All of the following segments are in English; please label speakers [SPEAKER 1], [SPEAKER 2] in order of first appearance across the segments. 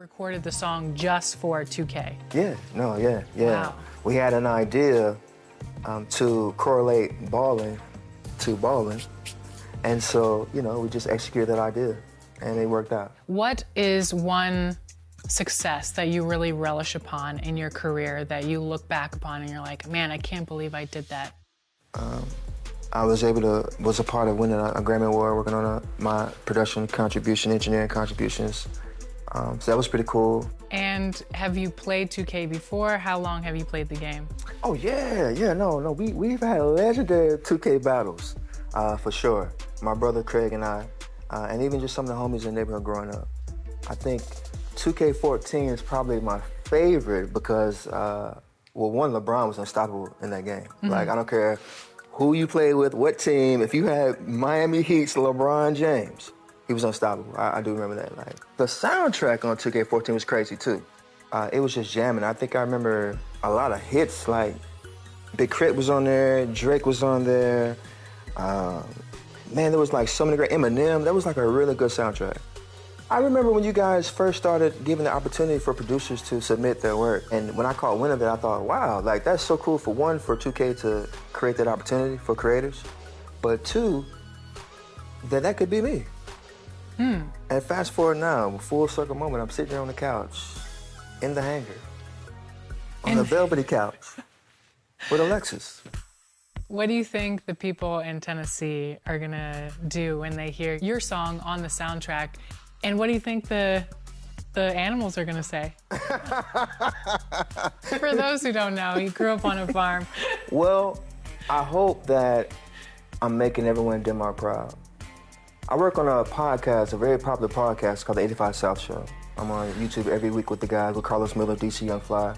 [SPEAKER 1] recorded the song just for 2K.
[SPEAKER 2] Yeah, no, yeah.
[SPEAKER 1] Wow.
[SPEAKER 2] We had an idea to correlate balling to balling. And so, you know, we just executed that idea and it worked out.
[SPEAKER 1] What is one success that you really relish upon in your career that you look back upon and you're like, man, I can't believe I did that?
[SPEAKER 2] I was a part of winning a Grammy Award working on my production contribution, engineering contributions. So that was pretty cool.
[SPEAKER 1] And have you played 2K before? How long have you played the game?
[SPEAKER 2] Oh yeah, no. We've had legendary 2K battles, for sure. My brother Craig and I, and even just some of the homies in the neighborhood growing up. I think 2K14 is probably my favorite because, well, one, LeBron was unstoppable in that game.
[SPEAKER 1] Mm-hmm.
[SPEAKER 2] Like, I don't care who you played with, what team, if you had Miami Heat's LeBron James, he was unstoppable. I do remember that. Like, the soundtrack on 2K14 was crazy too. It was just jamming. I think I remember a lot of hits, like Big Crit was on there, Drake was on there. Man, there was like so many great, Eminem. That was like a really good soundtrack. I remember when you guys first started giving the opportunity for producers to submit their work. And when I caught wind of it, I thought, wow, like that's so cool for one, for 2K to create that opportunity for creators. But two, that could be me. And fast forward now, full circle moment, I'm sitting here on the couch, in the hangar, on the velvety couch, with Alexis.
[SPEAKER 1] What do you think the people in Tennessee are gonna do when they hear your song on the soundtrack? And what do you think the animals are gonna say? For those who don't know, he grew up on a farm.
[SPEAKER 2] Well, I hope that I'm making everyone in Denmark proud. I work on a podcast, a very popular podcast called the 85 South Show. I'm on YouTube every week with the guys, with Carlos Miller, DC Young Fly.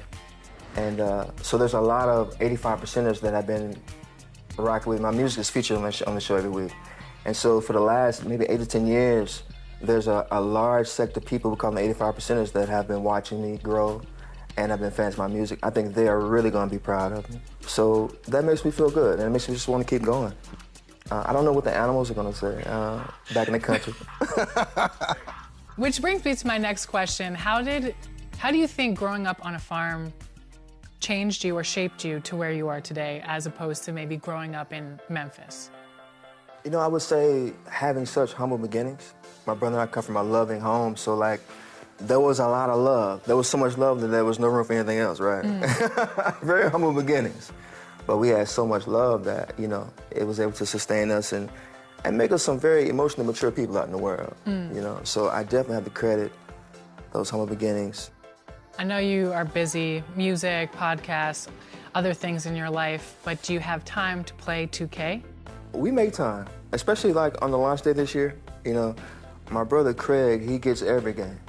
[SPEAKER 2] And so there's a lot of 85 percenters that I've been rocking with. My music is featured on the show every week. And so for the last maybe 8 to 10 years, there's a large sect of people we call them 85 percenters that have been watching me grow and have been fans of my music. I think they are really gonna be proud of me. So that makes me feel good and it makes me just wanna keep going. I don't know what the animals are gonna say back in the country.
[SPEAKER 1] Which brings me to my next question. How do you think growing up on a farm changed you or shaped you to where you are today as opposed to maybe growing up in Memphis?
[SPEAKER 2] You know, I would say having such humble beginnings. My brother and I come from a loving home, so like there was a lot of love. There was so much love that there was no room for anything else, right? Very humble beginnings. But we had so much love that, you know, it was able to sustain us and make us some very emotionally mature people out in the world, you know? So I definitely have to credit those humble beginnings.
[SPEAKER 1] I know you are busy, music, podcasts, other things in your life, but do you have time to play 2K?
[SPEAKER 2] We make time, especially like on the launch day this year, you know, my brother Craig, he gets every game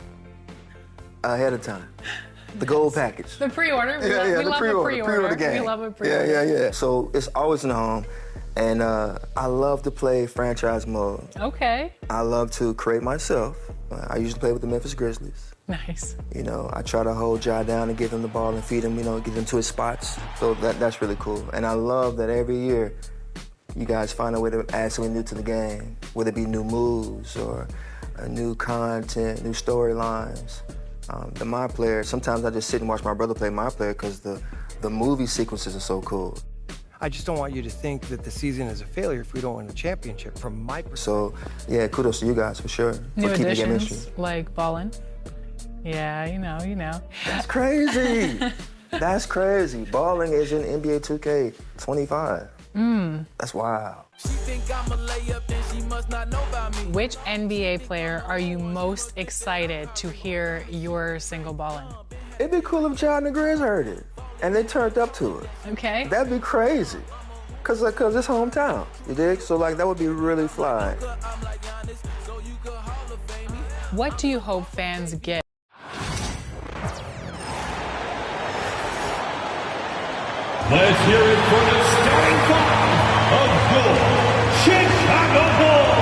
[SPEAKER 2] ahead of time. The gold package.
[SPEAKER 1] The pre-order. We love a pre-order game. We love a pre-order.
[SPEAKER 2] Yeah. So it's always in the home. And I love to play franchise mode.
[SPEAKER 1] Okay.
[SPEAKER 2] I love to create myself. I usually play with the Memphis Grizzlies.
[SPEAKER 1] Nice.
[SPEAKER 2] You know, I try to hold Ja down and give him the ball and feed him, you know, get him to his spots. So that's really cool. And I love that every year you guys find a way to add something new to the game, whether it be new moves or new content, new storylines. The My Player, sometimes I just sit and watch my brother play My Player because the movie sequences are so cool.
[SPEAKER 3] I just don't want you to think that the season is a failure if we don't win the championship from my perspective.
[SPEAKER 2] So, yeah, kudos to you guys for sure.
[SPEAKER 1] New
[SPEAKER 2] for keeping the game
[SPEAKER 1] additions, like ballin'. Yeah, you know.
[SPEAKER 2] That's crazy. That's crazy. Balling is in NBA 2K 25. That's wild.
[SPEAKER 4] She think I'm a layup, then she must not know about me.
[SPEAKER 1] Which NBA player are you most excited to hear your single ballin'?
[SPEAKER 2] It'd be cool if Ja and the Grizz heard it and they turned up to it.
[SPEAKER 1] Okay.
[SPEAKER 2] That'd be crazy. Cause it's hometown, you dig? So like that would be really fly.
[SPEAKER 4] I'm like Giannis, so you could Hall of Fame me.
[SPEAKER 1] What do you hope fans get?
[SPEAKER 5] Let's hear it for the starting five of your Chicago Bulls.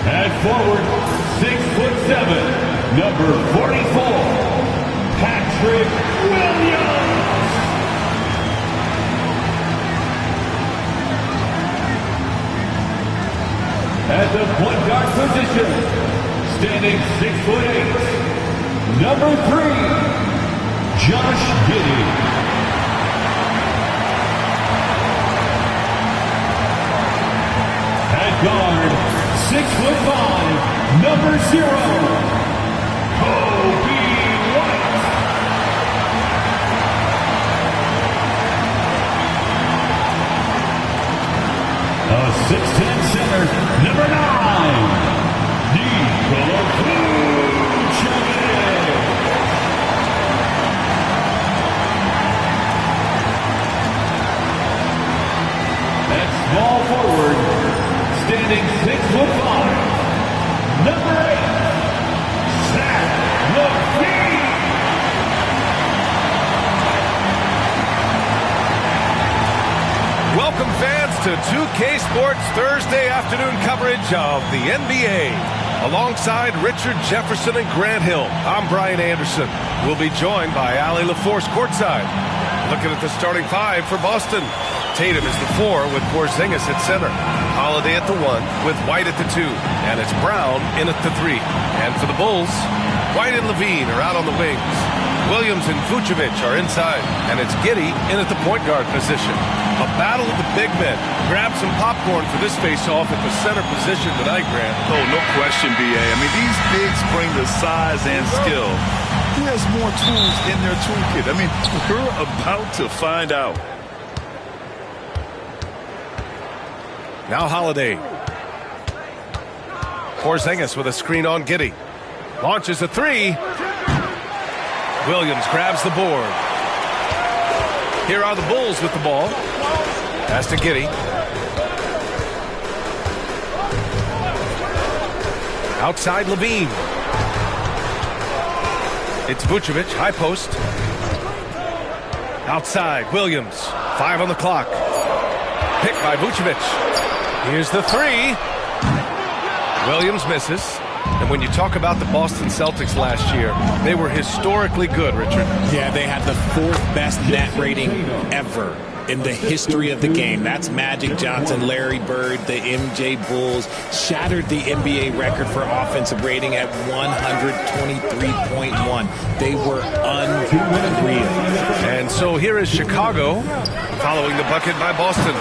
[SPEAKER 5] At forward, 6'3", Williams. At the point guard position, standing 6'8", number 3, Josh Giddey. At guard, 6'5", number 0, Kobe White. A 6'10" center, number 9, Nikola Vucevic. At small forward, standing 6'5", number 8, Zach LaVine.
[SPEAKER 6] Welcome fans to 2K Sports Thursday afternoon coverage of the NBA. Alongside Richard Jefferson and Grant Hill, I'm Brian Anderson. We'll be joined by Allie LaForce courtside. Looking at the starting five for Boston. Tatum is the 4 with Porzingis at center. Holiday at the 1 with White at the 2. And it's Brown in at the 3. And for the Bulls, White and Levine are out on the wings. Williams and Vucevic are inside. And it's Giddey in at the point guard position. A battle of the big men. Grab some popcorn for this face-off at the center position tonight, Grant.
[SPEAKER 7] Oh, no question, B.A. I mean, these bigs bring the size and skill. Who has more tools in their toolkit? I mean, we're about to find out.
[SPEAKER 6] Now Holiday. Porzingis with a screen on Giddey. Launches a 3. Williams grabs the board. Here are the Bulls with the ball. Pass to Giddey. Outside Levine. It's Vucevic, high post. Outside Williams. 5 on the clock. Picked by Vucevic. Here's the 3. Williams misses. And when you talk about the Boston Celtics last year, they were historically good, Richard.
[SPEAKER 8] Yeah, they had the 4th best net rating ever in the history of the game. That's Magic Johnson, Larry Bird, the MJ Bulls. Shattered the NBA record for offensive rating at 123.1. They were unreal.
[SPEAKER 6] And so here is Chicago following the bucket by Boston.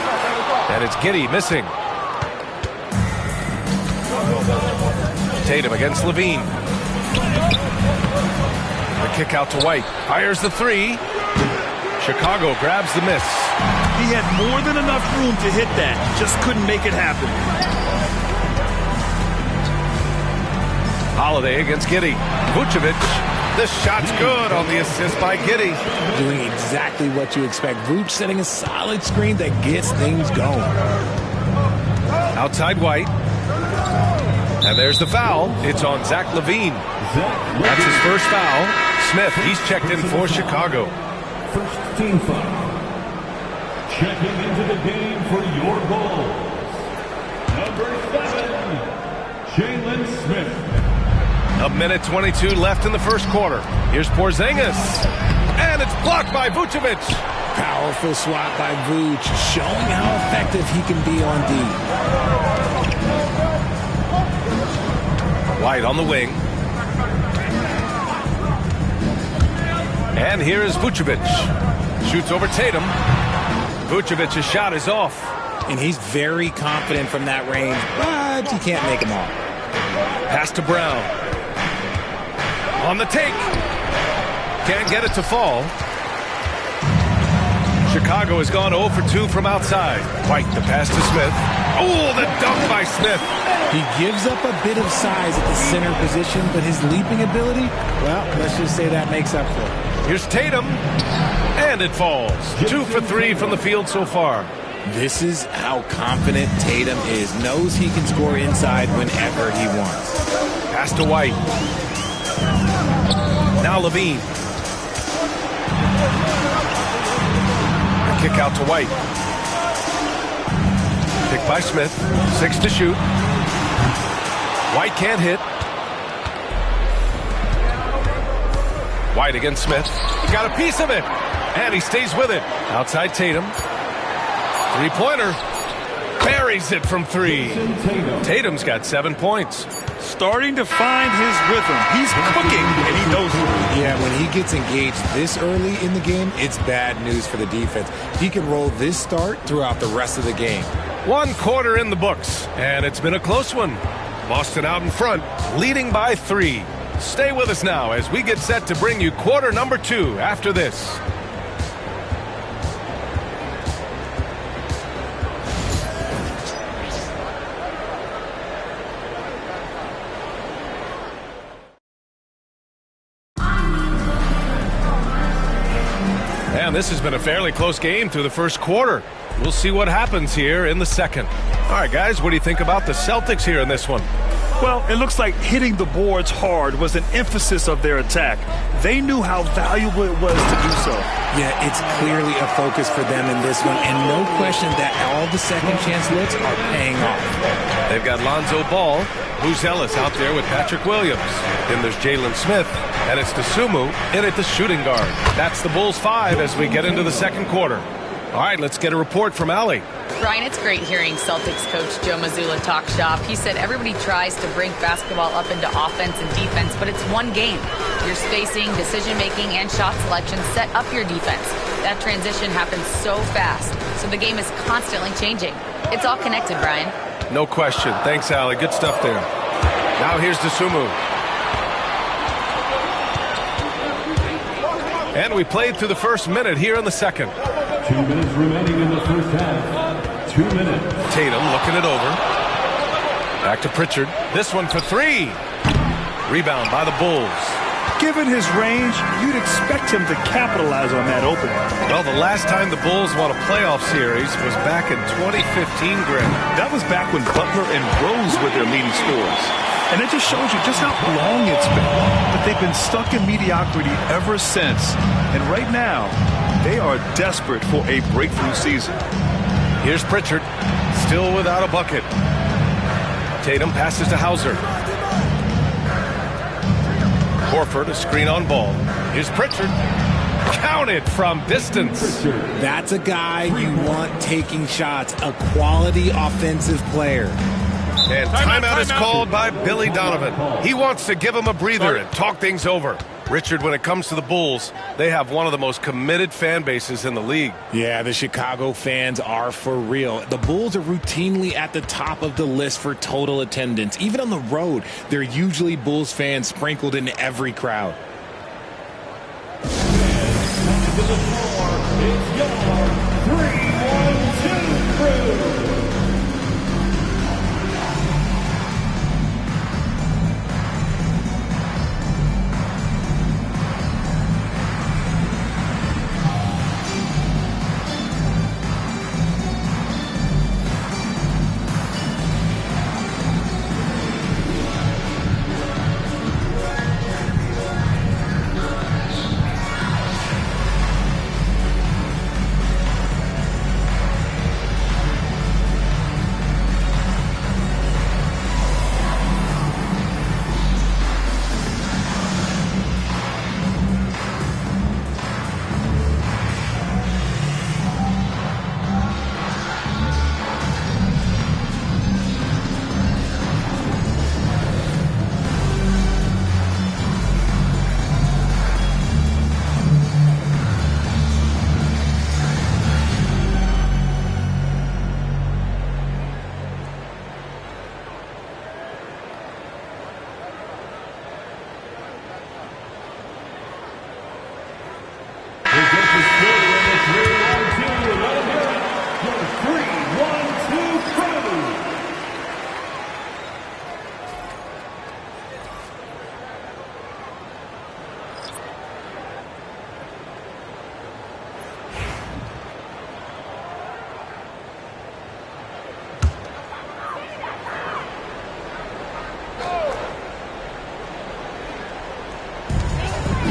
[SPEAKER 6] And it's Giddey missing. Tatum against Levine. The kick out to White. Fires the 3. Chicago grabs the miss.
[SPEAKER 7] He had more than enough room to hit that. Just couldn't make it happen.
[SPEAKER 6] Holiday against Giddey. Vucevic. This shot's good on the assist by Giddey.
[SPEAKER 8] Doing exactly what you expect. Vuce setting a solid screen that gets things going.
[SPEAKER 6] Outside White. And there's the foul. It's on Zach LaVine. That's his first foul. Smith, he's checked in for Chicago.
[SPEAKER 5] First team foul. Checking into the game for your Bulls. Number 7, Jalen Smith.
[SPEAKER 6] A minute 22 left in the first quarter. Here's Porzingis. And it's blocked by Vucevic.
[SPEAKER 8] Powerful swat by Vuce, showing how effective he can be on D.
[SPEAKER 6] White on the wing. And here is Vucevic. Shoots over Tatum. Vucevic's shot is off.
[SPEAKER 8] And he's very confident from that range, but he can't make them all.
[SPEAKER 6] Pass to Brown. On the take. Can't get it to fall. Chicago has gone 0 for 2 from outside. White, the pass to Smith. Oh, the dunk by Smith.
[SPEAKER 8] He gives up a bit of size at the center position, but his leaping ability, well, let's just say that makes up for it.
[SPEAKER 6] Here's Tatum. And it falls. 2 for 3 from the field so far.
[SPEAKER 8] This is how confident Tatum is. Knows he can score inside whenever he wants.
[SPEAKER 6] Pass to White. Now Levine. Kick out to White. Pick by Smith. 6 to shoot. White can't hit. White against Smith. He got a piece of it, and he stays with it. Outside Tatum. Three-pointer. Buries it from three. Tatum's got 7 points.
[SPEAKER 7] Starting to find his rhythm. He's cooking, and he knows it.
[SPEAKER 8] Yeah, when he gets engaged this early in the game, it's bad news for the defense. He can roll this start throughout the rest of the game.
[SPEAKER 6] 1 quarter in the books, and it's been a close one. Boston out in front, leading by 3. Stay with us now as we get set to bring you quarter number 2 after this. And this has been a fairly close game through the first quarter. We'll see what happens here in the second. All right, guys, what do you think about the Celtics here in this one?
[SPEAKER 7] Well, it looks like hitting the boards hard was an emphasis of their attack. They knew how valuable it was to do so.
[SPEAKER 8] Yeah, it's clearly a focus for them in this one, and no question that all the second chance looks are paying off.
[SPEAKER 6] They've got Lonzo Ball, Who's Ellis out there with Patrick Williams. Then there's Jalen Smith, and it's Dosunmu in at the shooting guard. That's the Bulls 5 as we get into the second quarter. All right, let's get a report from Allie.
[SPEAKER 9] Brian, it's great hearing Celtics coach Joe Mazzulla talk shop. He said everybody tries to bring basketball up into offense and defense, but it's one game. Your spacing, decision-making, and shot selection set up your defense. That transition happens so fast, so the game is constantly changing. It's all connected, Brian.
[SPEAKER 6] No question. Thanks, Allie. Good stuff there. Now here's Dosunmu. And we played through the first minute here in the second.
[SPEAKER 5] 2 minutes remaining in the first half. 2 minutes.
[SPEAKER 6] Tatum looking it over. Back to Pritchard. This one for three. Rebound by the Bulls.
[SPEAKER 7] Given his range, you'd expect him to capitalize on that opening.
[SPEAKER 6] Well, the last time the Bulls won a playoff series was back in 2015, Greg.
[SPEAKER 7] That was back when Butler and Rose were their leading scorers. And it just shows you just how long it's been. But they've been stuck in mediocrity ever since. And right now, they are desperate for a breakthrough season.
[SPEAKER 6] Here's Pritchard, still without a bucket. Tatum passes to Hauser. Horford, a screen on ball. Here's Pritchard. Counted from distance.
[SPEAKER 8] That's a guy you want taking shots, a quality offensive player.
[SPEAKER 6] And timeout is called by Billy Donovan. He wants to give him a breather and talk things over. Richard, when it comes to the Bulls, they have one of the most committed fan bases in the league.
[SPEAKER 8] Yeah, the Chicago fans are for real. The Bulls are routinely at the top of the list for total attendance. Even on the road, they're usually Bulls fans sprinkled in every crowd.
[SPEAKER 5] To the floor, it's your 3-1-2 crew.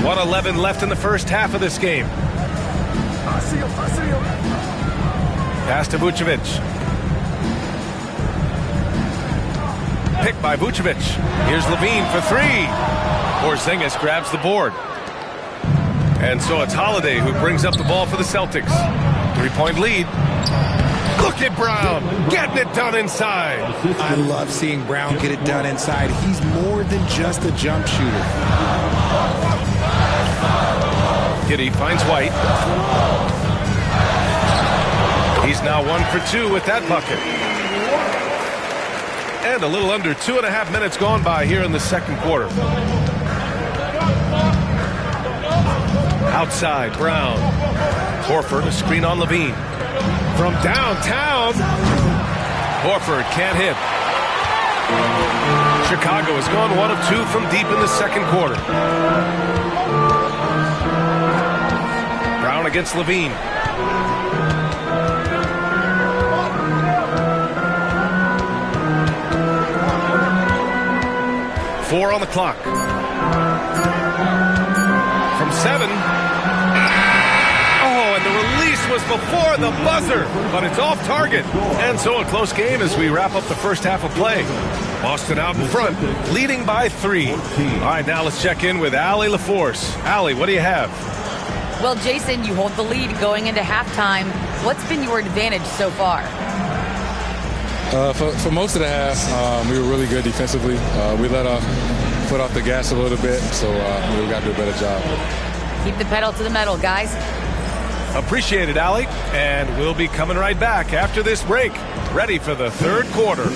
[SPEAKER 6] .11 left in the first half of this game. Pass to Vucevic. Picked by Vucevic. Here's Levine for three. Porzingis grabs the board. And so it's Holiday who brings up the ball for the Celtics. 3-point lead. Look at Brown getting it done inside.
[SPEAKER 8] I love seeing Brown get it done inside. He's more than just a jump shooter.
[SPEAKER 6] Giddey finds White. He's now 1 for 2 with that bucket. And a little under 2.5 minutes gone by here in the second quarter. Outside, Brown. Horford, a screen on Levine. From downtown, Horford can't hit. Chicago has gone 1 of 2 from deep in the second quarter. Brown against Levine. Four on the clock. From 7. Oh, and the release was before the buzzer, but it's off target. And so a close game as we wrap up the first half of play. Boston out in front, leading by 3. All right, now let's check in with Allie LaForce. Allie, what do you have?
[SPEAKER 9] Well, Jason, you hold the lead going into halftime. What's been your advantage so far?
[SPEAKER 10] For most of the half, we were really good defensively. We let our foot off the gas a little bit, so we got to do a better job.
[SPEAKER 9] Keep the pedal to the metal, guys.
[SPEAKER 6] Appreciate it, Allie. And we'll be coming right back after this break. Ready for the third quarter.
[SPEAKER 5] And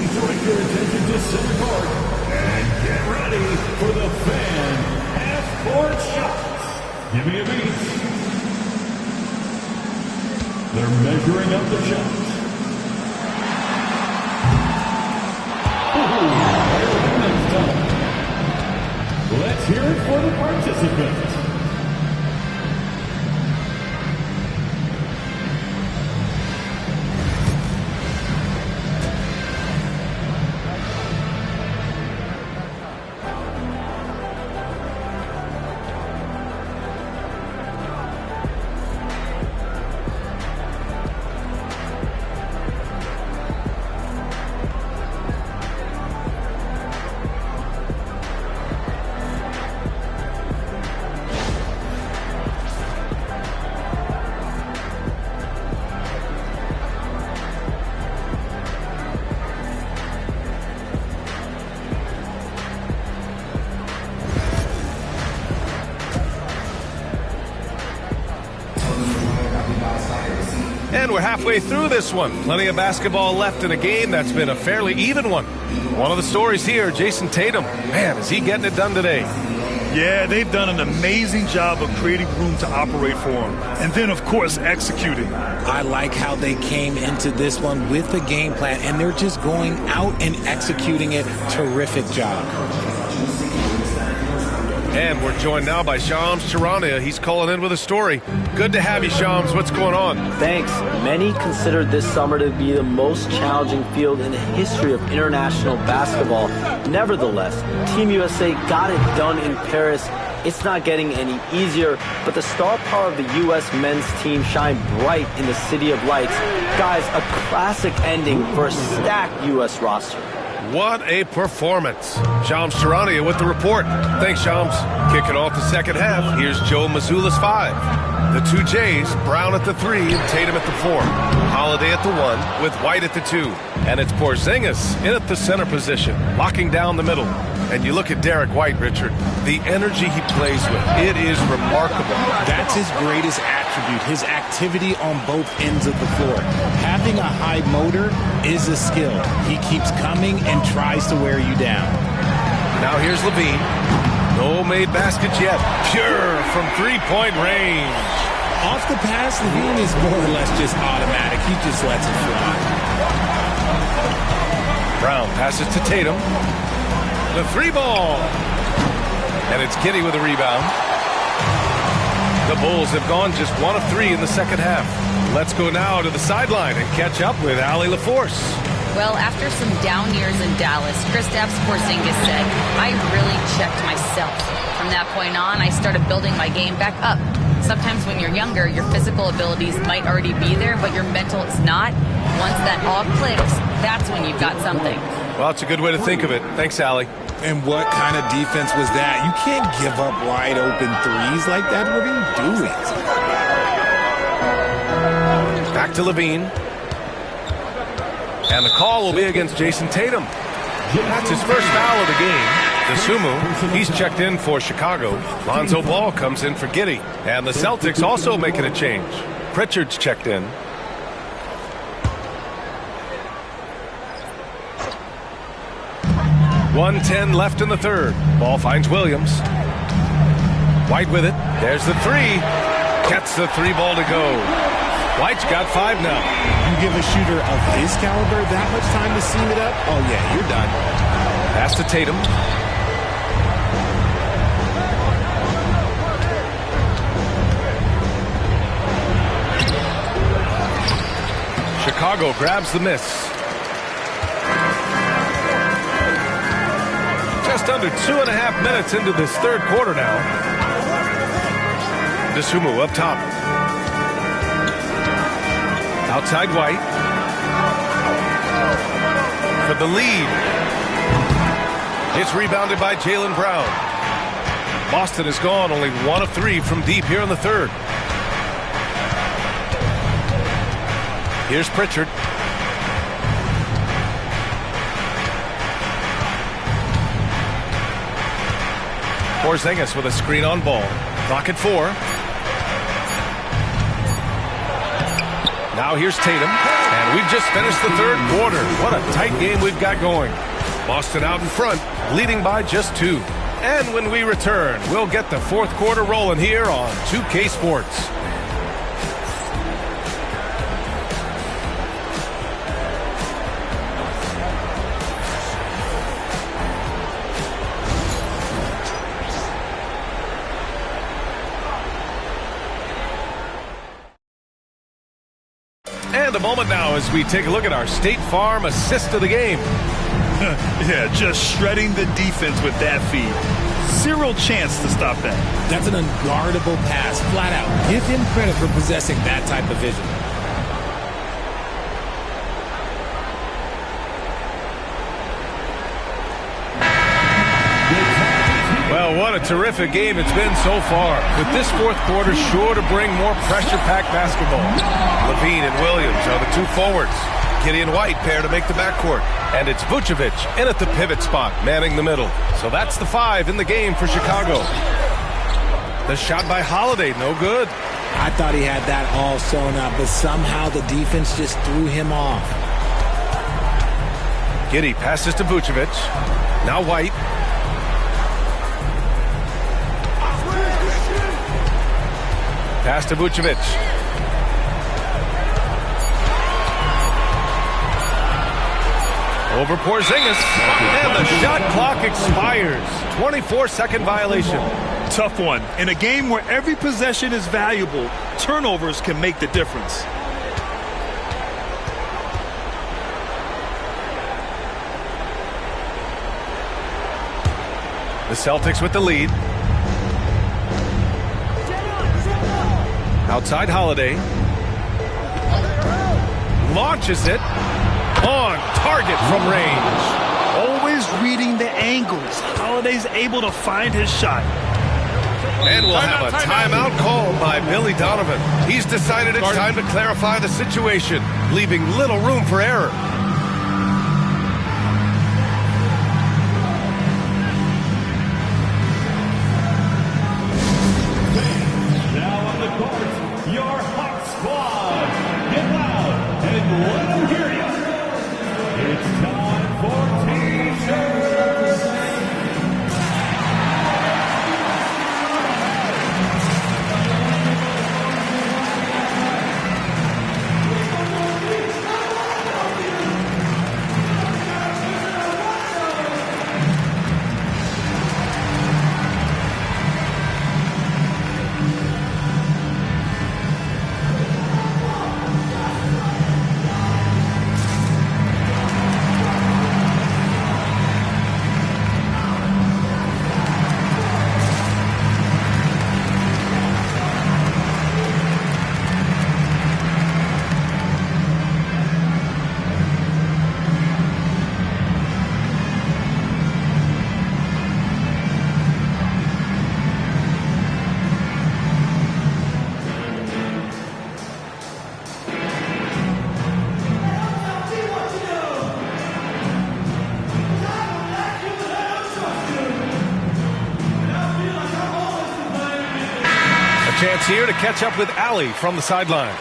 [SPEAKER 5] get ready for the fan half-court shots. Give me a beat. They're measuring up the shots. Let's hear it for the participants.
[SPEAKER 6] And we're halfway through this one. Plenty of basketball left in a game that's been a fairly even one. One of the stories here, Jason Tatum. Man, is he getting it done today?
[SPEAKER 7] Yeah, they've done an amazing job of creating room to operate for him. And then, of course, executing.
[SPEAKER 8] I like how they came into this one with a game plan, and they're just going out and executing it. Terrific job.
[SPEAKER 6] And we're joined now by Shams Charania. He's calling in with a story. Good to have you, Shams. What's going on?
[SPEAKER 11] Thanks. Many consider this summer to be the most challenging field in the history of international basketball. Nevertheless, Team USA got it done in Paris. It's not getting any easier, but the star power of the U.S. men's team shined bright in the City of Lights. Guys, a classic ending for a stacked U.S. roster.
[SPEAKER 6] What a performance. Shams Charania with the report. Thanks, Shams. Kicking off the second half, here's Joe Mazzulla's 5. The two J's, Brown at the 3 and Tatum at the 4. Holiday at the 1 with White at the 2. And it's Porzingis in at the center position, locking down the middle. And you look at Derek White, Richard, the energy he plays with, it is remarkable.
[SPEAKER 8] That's his greatest attribute, his activity on both ends of the floor. Having a high motor is a skill. He keeps coming and tries to wear you down.
[SPEAKER 6] Now here's Levine. No made baskets yet. Pure from three-point range.
[SPEAKER 8] Off the pass, Levine is more or less just automatic. He just lets it fly.
[SPEAKER 6] Brown passes to Tatum. The 3 ball. And it's Giddey with a rebound. The Bulls have gone just 1 of 3 in the second half. Let's go now to the sideline and catch up with Allie LaForce.
[SPEAKER 9] Well, after some down years in Dallas, Kristaps Porzingis said, I really checked myself. From that point on, I started building my game back up. Sometimes when you're younger, your physical abilities might already be there, but your mental is not. Once that all clicks, that's when you've got something.
[SPEAKER 6] Well, it's a good way to think of it. Thanks, Allie.
[SPEAKER 8] And what kind of defense was that? You can't give up wide open threes like that. What are you doing?
[SPEAKER 6] Back to Levine. And the call will be against Jason Tatum. That's his first foul of the game. Dosunmu, he's checked in for Chicago. Lonzo Ball comes in for Giddey. And the Celtics also making a change. Pritchard's checked in. .110 left in the third. Ball finds Williams. White with it. There's the three. Gets the three ball to go. White's got 5 now.
[SPEAKER 8] You give a shooter of his caliber that much time to seam it up? Oh, yeah, you're done.
[SPEAKER 6] Pass to Tatum. Chicago grabs the miss. Just under 2.5 minutes into this third quarter now. Dosunmu up top. Outside White. For the lead. It's rebounded by Jaylen Brown. Boston has gone only 1 of 3 from deep here in the third. Here's Pritchard. Porzingis with a screen on ball. Clock at 4. Now here's Tatum. And we've just finished the third quarter. What a tight game we've got going. Boston out in front, leading by just 2. And when we return, we'll get the fourth quarter rolling here on 2K Sports. And a moment now as we take a look at our State Farm assist of the game.
[SPEAKER 7] Yeah, just shredding the defense with that feed. Zero chance to stop that.
[SPEAKER 8] That's an unguardable pass, flat out. Give him credit for possessing that type of vision.
[SPEAKER 6] Well, what a terrific game it's been so far. With this fourth quarter sure to bring more pressure-packed basketball. Levine and Williams are the 2 forwards. Giddey and White pair to make the backcourt. And it's Vucevic in at the pivot spot, manning the middle. So that's the 5 in the game for Chicago. The shot by Holiday, no good.
[SPEAKER 8] I thought he had that all sewn up, but somehow the defense just threw him off.
[SPEAKER 6] Giddey passes to Vucevic. Now White. Pass to Vucevic. Over Porzingis. And the shot clock expires. 24-second violation.
[SPEAKER 7] Tough one. In a game where every possession is valuable, turnovers can make the difference.
[SPEAKER 6] The Celtics with the lead. Outside Holiday. Launches it. On target from range.
[SPEAKER 7] Always reading the angles. Holiday's able to find his shot.
[SPEAKER 6] And we'll have a timeout called by Billy Donovan. He's decided it's time to clarify the situation, leaving little room for error. here to catch up with Allie from the sideline.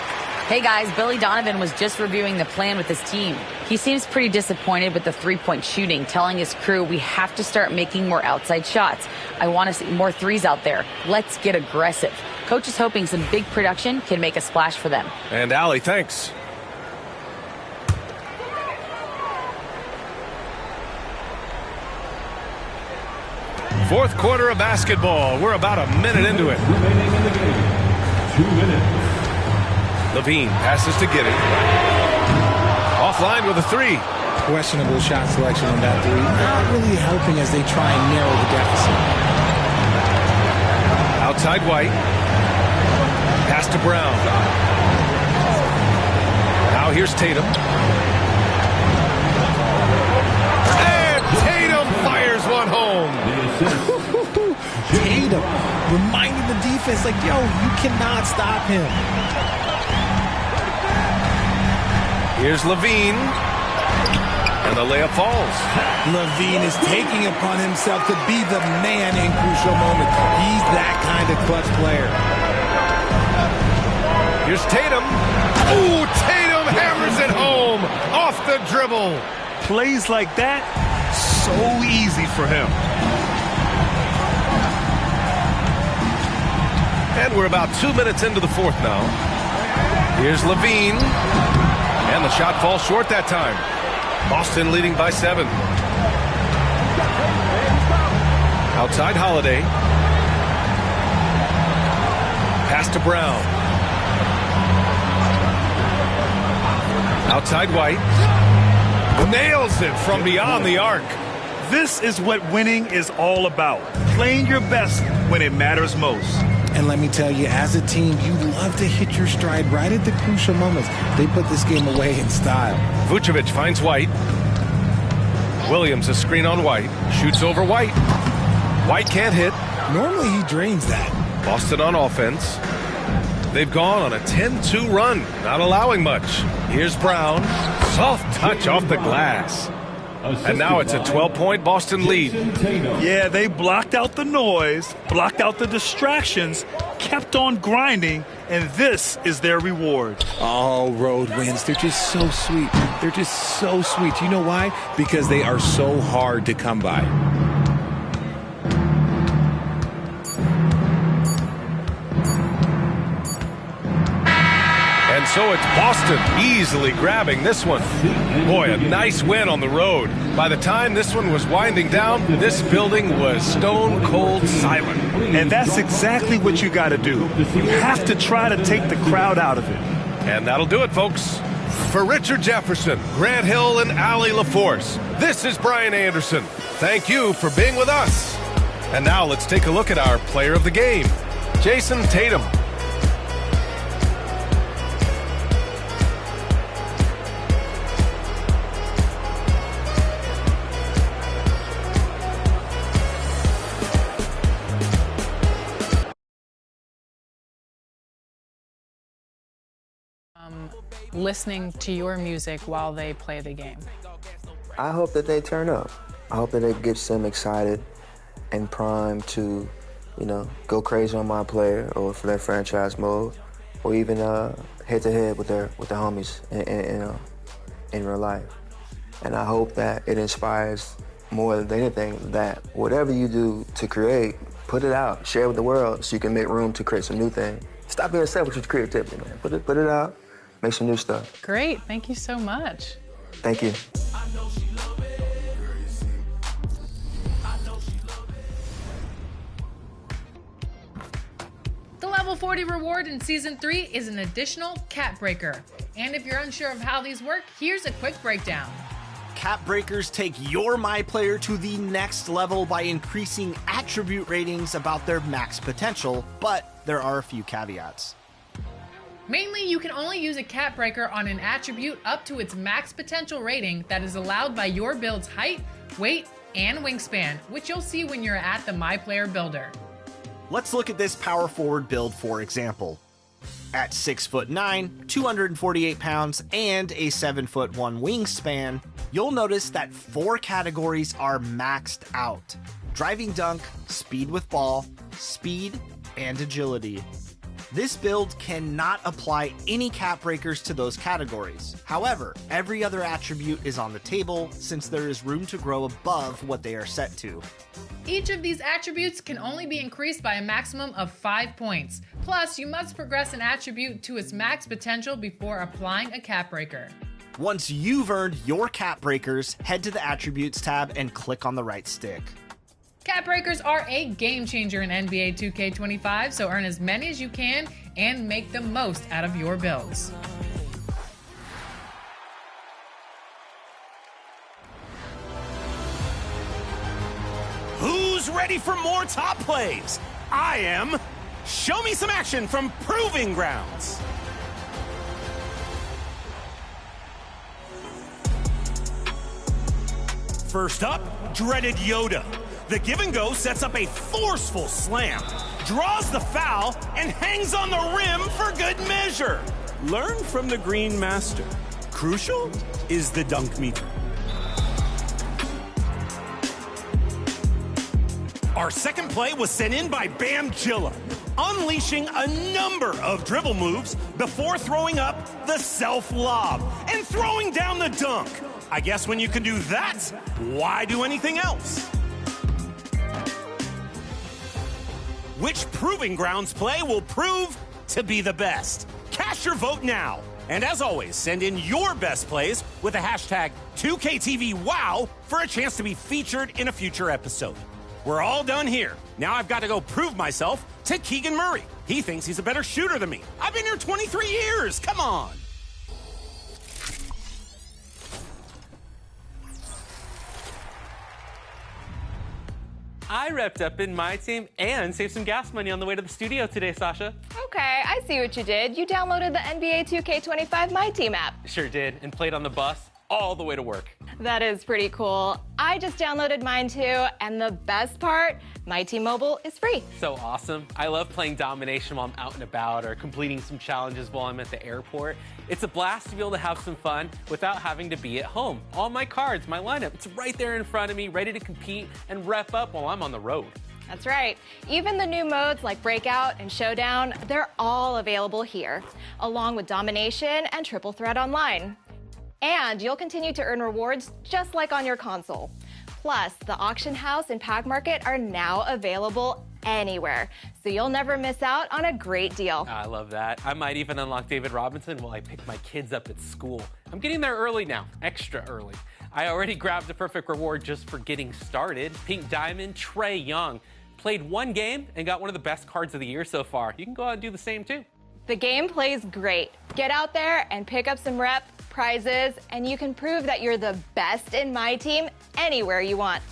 [SPEAKER 9] Hey guys, Billy Donovan was just reviewing the plan with his team. He seems pretty disappointed with the three-point shooting, telling his crew we have to start making more outside shots. I want to see more threes out there. Let's get aggressive. Coach is hoping some big production can make a splash for them.
[SPEAKER 6] And Allie, thanks. Fourth quarter of basketball. We're about a minute into it.
[SPEAKER 5] Remaining in the game. 2 minutes.
[SPEAKER 6] Levine passes to Giddey. Offline with a three.
[SPEAKER 8] Questionable shot selection on that three. Not really helping as they try and narrow the deficit.
[SPEAKER 6] Outside White. Pass to Brown. Now here's Tatum. And Tatum fires one home.
[SPEAKER 8] Tatum reminding the defense, like, yo, you cannot stop him.
[SPEAKER 6] Here's Levine. And the layup falls.
[SPEAKER 8] Levine is taking upon himself to be the man in crucial moments. He's that kind of clutch player.
[SPEAKER 6] Here's Tatum. Ooh, Tatum hammers it home off the dribble.
[SPEAKER 7] Plays like that, so easy for him.
[SPEAKER 6] And we're about 2 minutes into the fourth now. Here's Levine. And the shot falls short that time. Boston leading by 7. Outside Holiday. Pass to Brown. Outside White. Nails it from beyond the arc.
[SPEAKER 7] This is what winning is all about. Playing your best when it matters most.
[SPEAKER 8] And let me tell you, as a team, you love to hit your stride right at the crucial moments. They put this game away in style.
[SPEAKER 6] Vucevic finds White. Williams a screen on White. Shoots over White. White can't hit.
[SPEAKER 8] Normally he drains that.
[SPEAKER 6] Boston on offense. They've gone on a 10-2 run, not allowing much. Here's Brown. Soft touch off the glass. And now it's a 12-point Boston lead.
[SPEAKER 7] Yeah, they blocked out the noise, blocked out the distractions, kept on grinding, and this is their reward.
[SPEAKER 8] Oh, road wins. They're just so sweet. They're just so sweet. You know why? Because they are so hard to come by.
[SPEAKER 6] And so it's Boston easily grabbing this one. Boy, a nice win on the road. By the time this one was winding down, this building was stone cold silent.
[SPEAKER 7] And that's exactly what you got to do. You have to try to take the crowd out of it.
[SPEAKER 6] And that'll do it, folks. For Richard Jefferson, Grant Hill, and Allie LaForce, this is Brian Anderson. Thank you for being with us. And now let's take a look at our player of the game, Jason Tatum.
[SPEAKER 1] Listening to your music while they play the game?
[SPEAKER 2] I hope that they turn up. I hope that it gets them excited and primed to, go crazy on my player or for their franchise mode, or even head-to-head with the homies in real life. And I hope that it inspires more than anything that whatever you do to create, put it out, share it with the world so you can make room to create some new things. Stop being selfish with creativity, man. Put it out. Make some new stuff.
[SPEAKER 1] Great. Thank you so much.
[SPEAKER 2] Thank you.
[SPEAKER 1] The Level 40 reward in Season 3 is an additional cap breaker. And if you're unsure of how these work, here's a quick breakdown.
[SPEAKER 12] Cap breakers take your My Player to the next level by increasing attribute ratings about their max potential, but there are a few caveats.
[SPEAKER 1] Mainly, you can only use a cap breaker on an attribute up to its max potential rating that is allowed by your build's height, weight, and wingspan, which you'll see when you're at the My Player Builder.
[SPEAKER 12] Let's look at this power forward build for example. At 6'9", 248 pounds, and a 7'1" wingspan, you'll notice that 4 categories are maxed out. Driving dunk, speed with ball, speed, and agility. This build cannot apply any cap breakers to those categories. However, every other attribute is on the table since there is room to grow above what they are set to.
[SPEAKER 1] Each of these attributes can only be increased by a maximum of 5 points. Plus, you must progress an attribute to its max potential before applying a cap breaker.
[SPEAKER 12] Once you've earned your cap breakers, head to the Attributes tab and click on the right stick.
[SPEAKER 1] Cap breakers are a game changer in NBA 2K25, so earn as many as you can and make the most out of your builds.
[SPEAKER 13] Who's ready for more top plays? I am. Show me some action from Proving Grounds. First up, dreaded Yoda. The give and go sets up a forceful slam, draws the foul, and hangs on the rim for good measure. Learn from the Green Master. Crucial is the dunk meter. Our second play was sent in by Bam Chilla, unleashing a number of dribble moves before throwing up the self-lob and throwing down the dunk. I guess when you can do that, why do anything else? Which Proving Grounds play will prove to be the best? Cast your vote now. And as always, send in your best plays with the hashtag 2KTVWOW for a chance to be featured in a future episode. We're all done here. Now I've got to go prove myself to Keegan Murray. He thinks he's a better shooter than me. I've been here 23 years. Come on.
[SPEAKER 14] I repped up in my team and saved some gas money on the way to the studio today, Sasha.
[SPEAKER 15] Okay, I see what you did. You downloaded the NBA 2K25 My Team app.
[SPEAKER 14] Sure did, and played on the bus all the way to work.
[SPEAKER 15] That is pretty cool. I just downloaded mine too, and the best part, My Team Mobile is free.
[SPEAKER 14] So awesome. I love playing domination while I'm out and about or completing some challenges while I'm at the airport. It's a blast to be able to have some fun without having to be at home. All my cards, my lineup, it's right there in front of me, ready to compete and rep up while I'm on the road.
[SPEAKER 15] That's right. Even the new modes like Breakout and Showdown, they're all available here, along with Domination and Triple Threat Online. And you'll continue to earn rewards just like on your console. Plus, the Auction House and Pack Market are now available anywhere, so you'll never miss out on a great deal.
[SPEAKER 14] I love that. I might even unlock David Robinson while I pick my kids up at school. I'm getting there early now, extra early. I already grabbed a perfect reward just for getting started. Pink Diamond, Trae Young. Played one game and got one of the best cards of the year so far. You can go out and do the same too.
[SPEAKER 15] The game plays great. Get out there and pick up some rep, prizes, and you can prove that you're the best in My Team anywhere you want.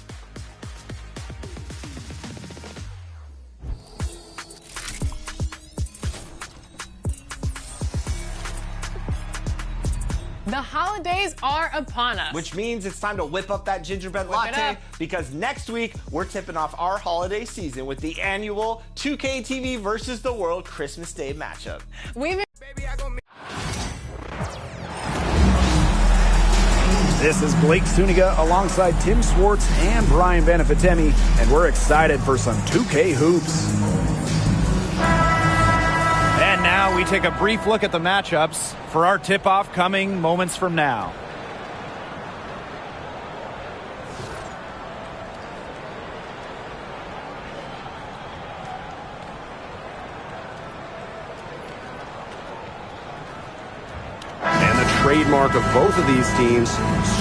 [SPEAKER 1] The holidays are upon us.
[SPEAKER 16] Which means it's time to whip up that gingerbread latte because next week we're tipping off our holiday season with the annual 2KTV versus the World Christmas Day matchup.
[SPEAKER 17] This is Blake Zuniga alongside Tim Swartz and Brian Benefitemi, and we're excited for some 2K hoops. And now we take a brief look at the matchups for our tip-off coming moments from now.
[SPEAKER 18] And the trademark of both of these teams,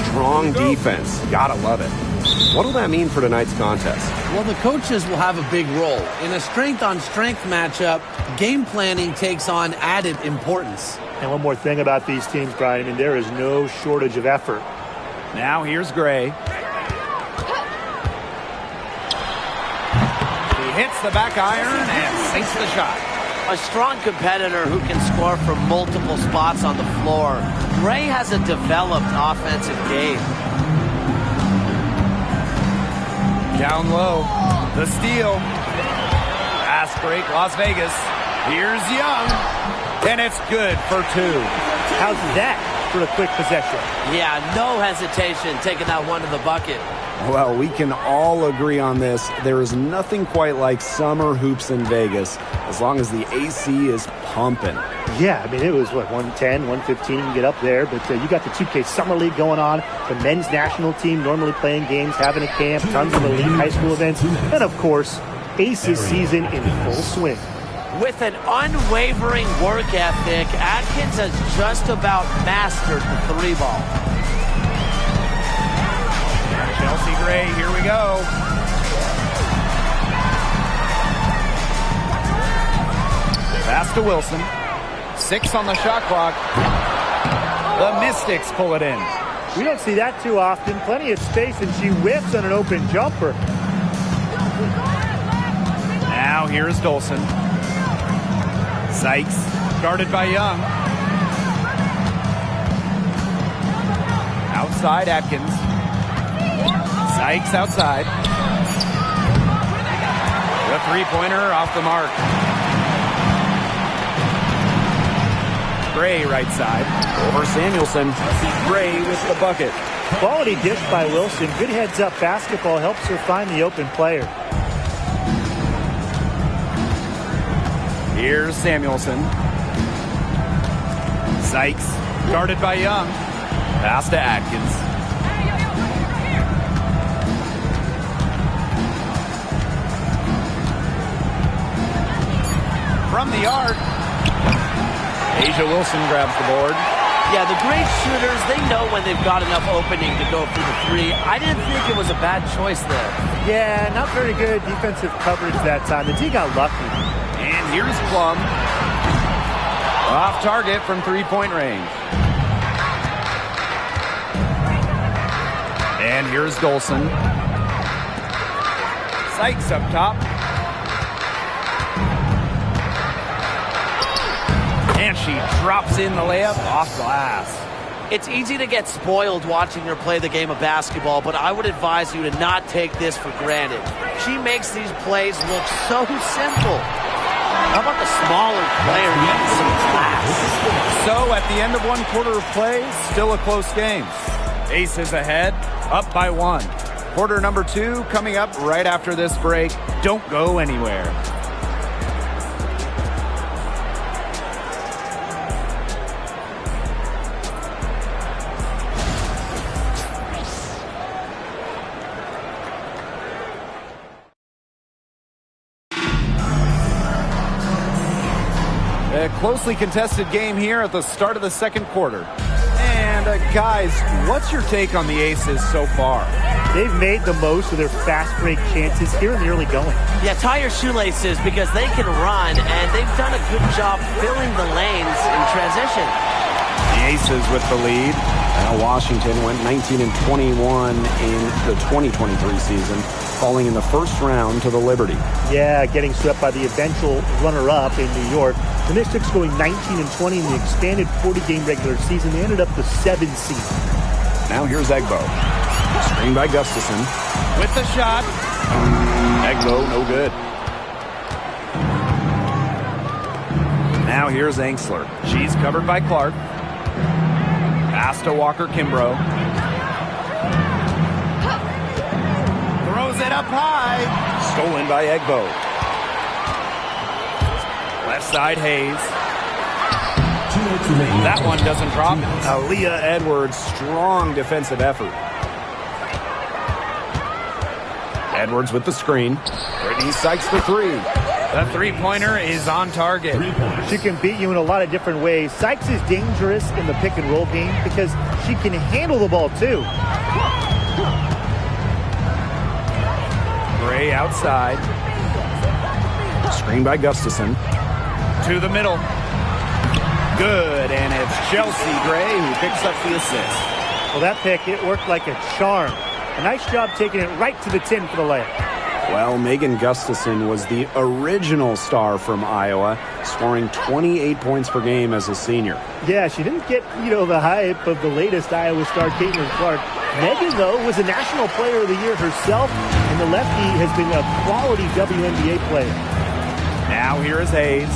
[SPEAKER 18] strong defense. Gotta love it. What will that mean for tonight's contest?
[SPEAKER 19] Well, the coaches will have a big role. In a strength-on-strength matchup, game planning takes on added importance.
[SPEAKER 20] And one more thing about these teams, Brian, I mean, there is no shortage of effort.
[SPEAKER 17] Now here's Gray. He hits the back iron and sinks the shot.
[SPEAKER 19] A strong competitor who can score from multiple spots on the floor. Gray has a developed offensive game.
[SPEAKER 17] Down low, the steal. Fast break, Las Vegas. Here's Young, and it's good for two.
[SPEAKER 20] How's that? for a quick possession.
[SPEAKER 19] Yeah, no hesitation taking that one to the bucket.
[SPEAKER 17] Well, we can all agree on this. There is nothing quite like summer hoops in Vegas, as long as the AC is pumping.
[SPEAKER 20] Yeah, I mean, it was, 110, 115 to get up there, but you got the 2K Summer League going on, the men's national team normally playing games, having a camp, tons of elite high school events, and, of course, Aces season in full swing.
[SPEAKER 19] With an unwavering work ethic, Atkins has just about mastered the three ball.
[SPEAKER 17] Chelsea Gray, here we go. Pass to Wilson. 6 on the shot clock. The Mystics pull it in.
[SPEAKER 20] We don't see that too often. Plenty of space, and she whiffs on an open jumper.
[SPEAKER 17] Now here's Dolson. Sykes, guarded by Young. Outside Atkins. Sykes outside. The three-pointer off the mark. Gray right side. Over Samuelson. Gray with the bucket.
[SPEAKER 20] Quality dish by Wilson. Good heads-up basketball helps her find the open player.
[SPEAKER 17] Here's Samuelson. Sykes, guarded by Young. Pass to Atkins. From the arc, Asia Wilson grabs the board.
[SPEAKER 19] Yeah, the great shooters, they know when they've got enough opening to go for the three. I didn't think it was a bad choice there.
[SPEAKER 20] Yeah, not very good defensive coverage that time. The T got lucky.
[SPEAKER 17] And here's Plum. Off target from three-point range. And here's Dolson. Sykes up top. And she drops in the layup off glass.
[SPEAKER 19] It's easy to get spoiled watching her play the game of basketball, but I would advise you to not take this for granted. She makes these plays look so simple. How about the smaller player getting some class?
[SPEAKER 17] So at the end of one quarter of play, still a close game. Aces ahead, up by 1. Quarter number 2 coming up right after this break. Don't go anywhere. A closely contested game here at the start of the second quarter. And guys, what's your take on the Aces so far?
[SPEAKER 20] They've made the most of their fast break chances here in the early going.
[SPEAKER 19] Yeah, tie your shoelaces because they can run, and they've done a good job filling the lanes in transition.
[SPEAKER 17] The Aces with the lead.
[SPEAKER 18] Now Washington went 19-21 in the 2023 season, falling in the first round to the Liberty.
[SPEAKER 20] Yeah, getting swept by the eventual runner-up in New York. The Mystics going 19-20 in the expanded 40-game regular season. They ended up the 7th seed.
[SPEAKER 18] Now here's Egbo. Screen by Gustafson.
[SPEAKER 17] With the shot.
[SPEAKER 18] Egbo, no good.
[SPEAKER 17] Now here's Angsler. She's covered by Clark. Pass to Walker Kimbrough. Throws it up high.
[SPEAKER 18] Stolen by Egbo.
[SPEAKER 17] Left side Hayes. That one doesn't drop. Aaliyah Edwards, strong defensive effort.
[SPEAKER 18] Edwards with the screen. Brittany Sykes for 3.
[SPEAKER 17] The three-pointer is on target.
[SPEAKER 20] She can beat you in a lot of different ways. Sykes is dangerous in the pick-and-roll game because she can handle the ball, too.
[SPEAKER 17] Gray outside.
[SPEAKER 18] Screen by Gustafson.
[SPEAKER 17] To the middle. Good, and it's Chelsea Gray who picks up the assist.
[SPEAKER 20] Well, that pick, it worked like a charm. A nice job taking it right to the tin for the layup.
[SPEAKER 18] Well, Megan Gustafson was the original star from Iowa, scoring 28 points per game as a senior.
[SPEAKER 20] Yeah, she didn't get, the hype of the latest Iowa star, Caitlin Clark. Megan, though, was a National Player of the Year herself, and the lefty has been a quality WNBA player.
[SPEAKER 17] Now here is Hayes.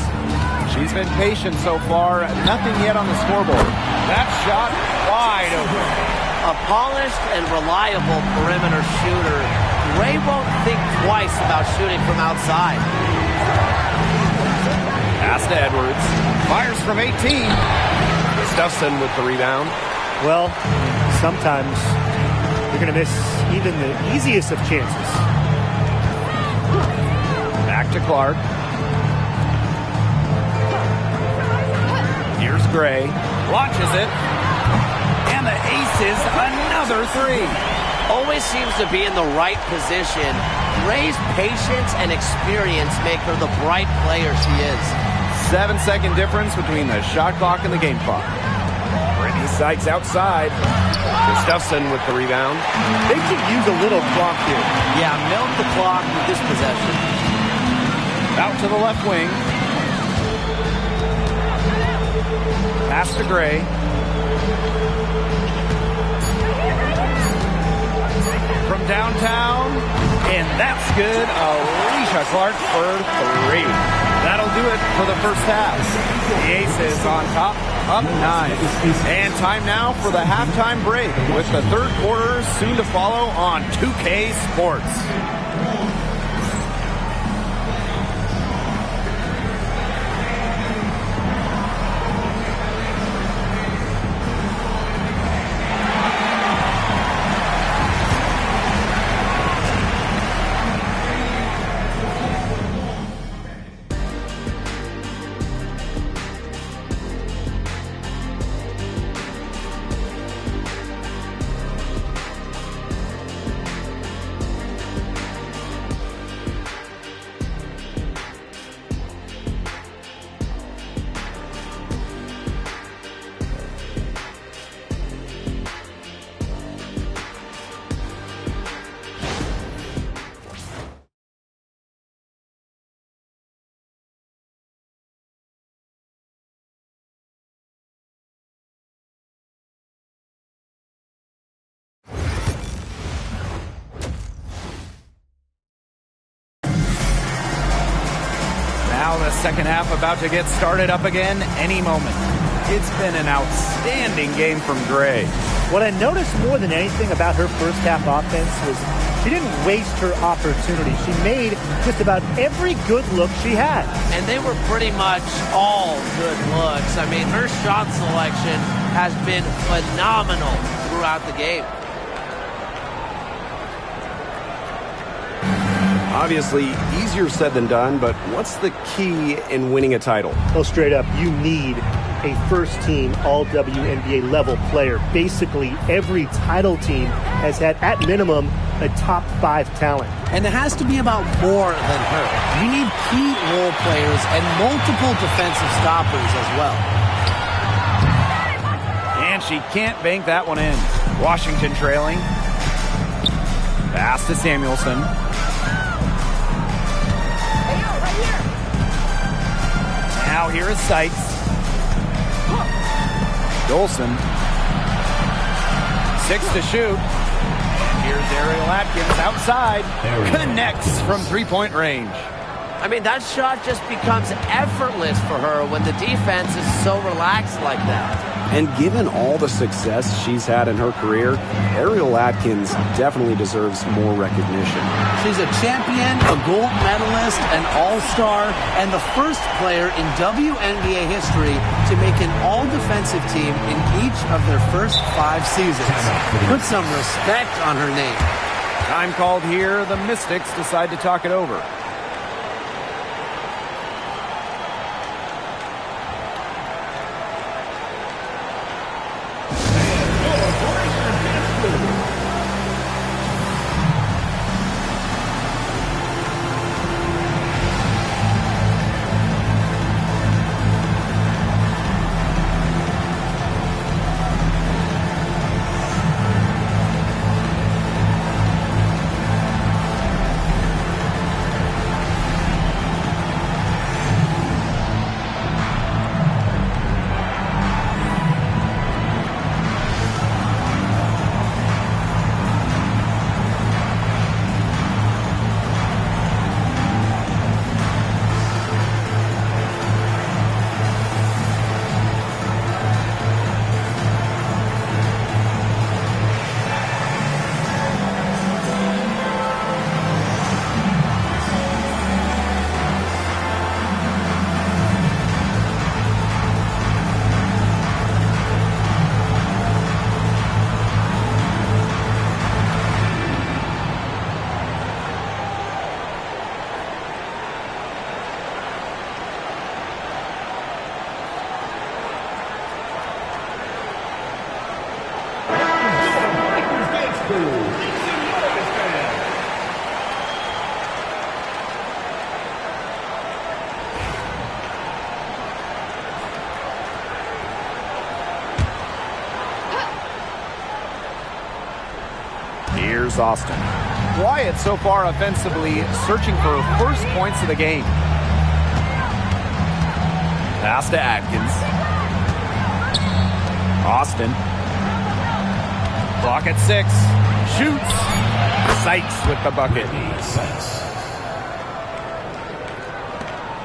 [SPEAKER 17] She's been patient so far. Nothing yet on the scoreboard. That shot wide open.
[SPEAKER 19] A polished and reliable perimeter shooter. Ray won't think twice about shooting from outside.
[SPEAKER 17] Pass to Edwards. Fires from 18.
[SPEAKER 18] Gustafson with the rebound.
[SPEAKER 20] Well, sometimes you're going to miss even the easiest of chances.
[SPEAKER 17] Back to Clark. Here's Gray. Launches it. And the aces another three.
[SPEAKER 19] Always seems to be in the right position. Gray's patience and experience make her the bright player she is.
[SPEAKER 17] 7-second difference between the shot clock and the game clock. Brittany Sykes outside.
[SPEAKER 18] Gustafson with the rebound.
[SPEAKER 20] They could use a little clock here.
[SPEAKER 19] Yeah, milk the clock with this possession.
[SPEAKER 17] Out to the left wing. Pass to Gray. From downtown, and that's good. Alicia Clark for three. That'll do it for the first half. The Aces on top, up 9. And time now for the halftime break, with the third quarter soon to follow on 2K Sports. Now the second half about to get started up again any moment. It's been an outstanding game from Gray.
[SPEAKER 20] What I noticed more than anything about her first half offense was she didn't waste her opportunity. She made just about every good look she had.
[SPEAKER 19] And they were pretty much all good looks. I mean, her shot selection has been phenomenal throughout the game.
[SPEAKER 18] Obviously, easier said than done, but what's the key in winning a title?
[SPEAKER 20] Well, straight up, you need a first-team All-WNBA level player. Basically, every title team has had, at minimum, a top 5 talent.
[SPEAKER 19] And it has to be about more than her. You need key role players and multiple defensive stoppers as well.
[SPEAKER 17] And she can't bank that one in. Washington trailing. Pass to Samuelson. Now here is Sykes. Dolson. 6 to shoot. And here's Ariel Atkins outside. Connects from three-point range.
[SPEAKER 19] I mean, that shot just becomes effortless for her when the defense is so relaxed like that.
[SPEAKER 18] And given all the success she's had in her career, Ariel Atkins definitely deserves more recognition.
[SPEAKER 19] She's a champion, a gold medalist, an all-star, and the first player in WNBA history to make an all-defensive team in each of their first 5 seasons. Put some respect on her name.
[SPEAKER 17] Time called here. The Mystics decide to talk it over. Here's Austin. Quiet so far offensively, searching for first points of the game. Pass to Atkins. Austin. Clock at 6. Shoots. Sykes with the bucket.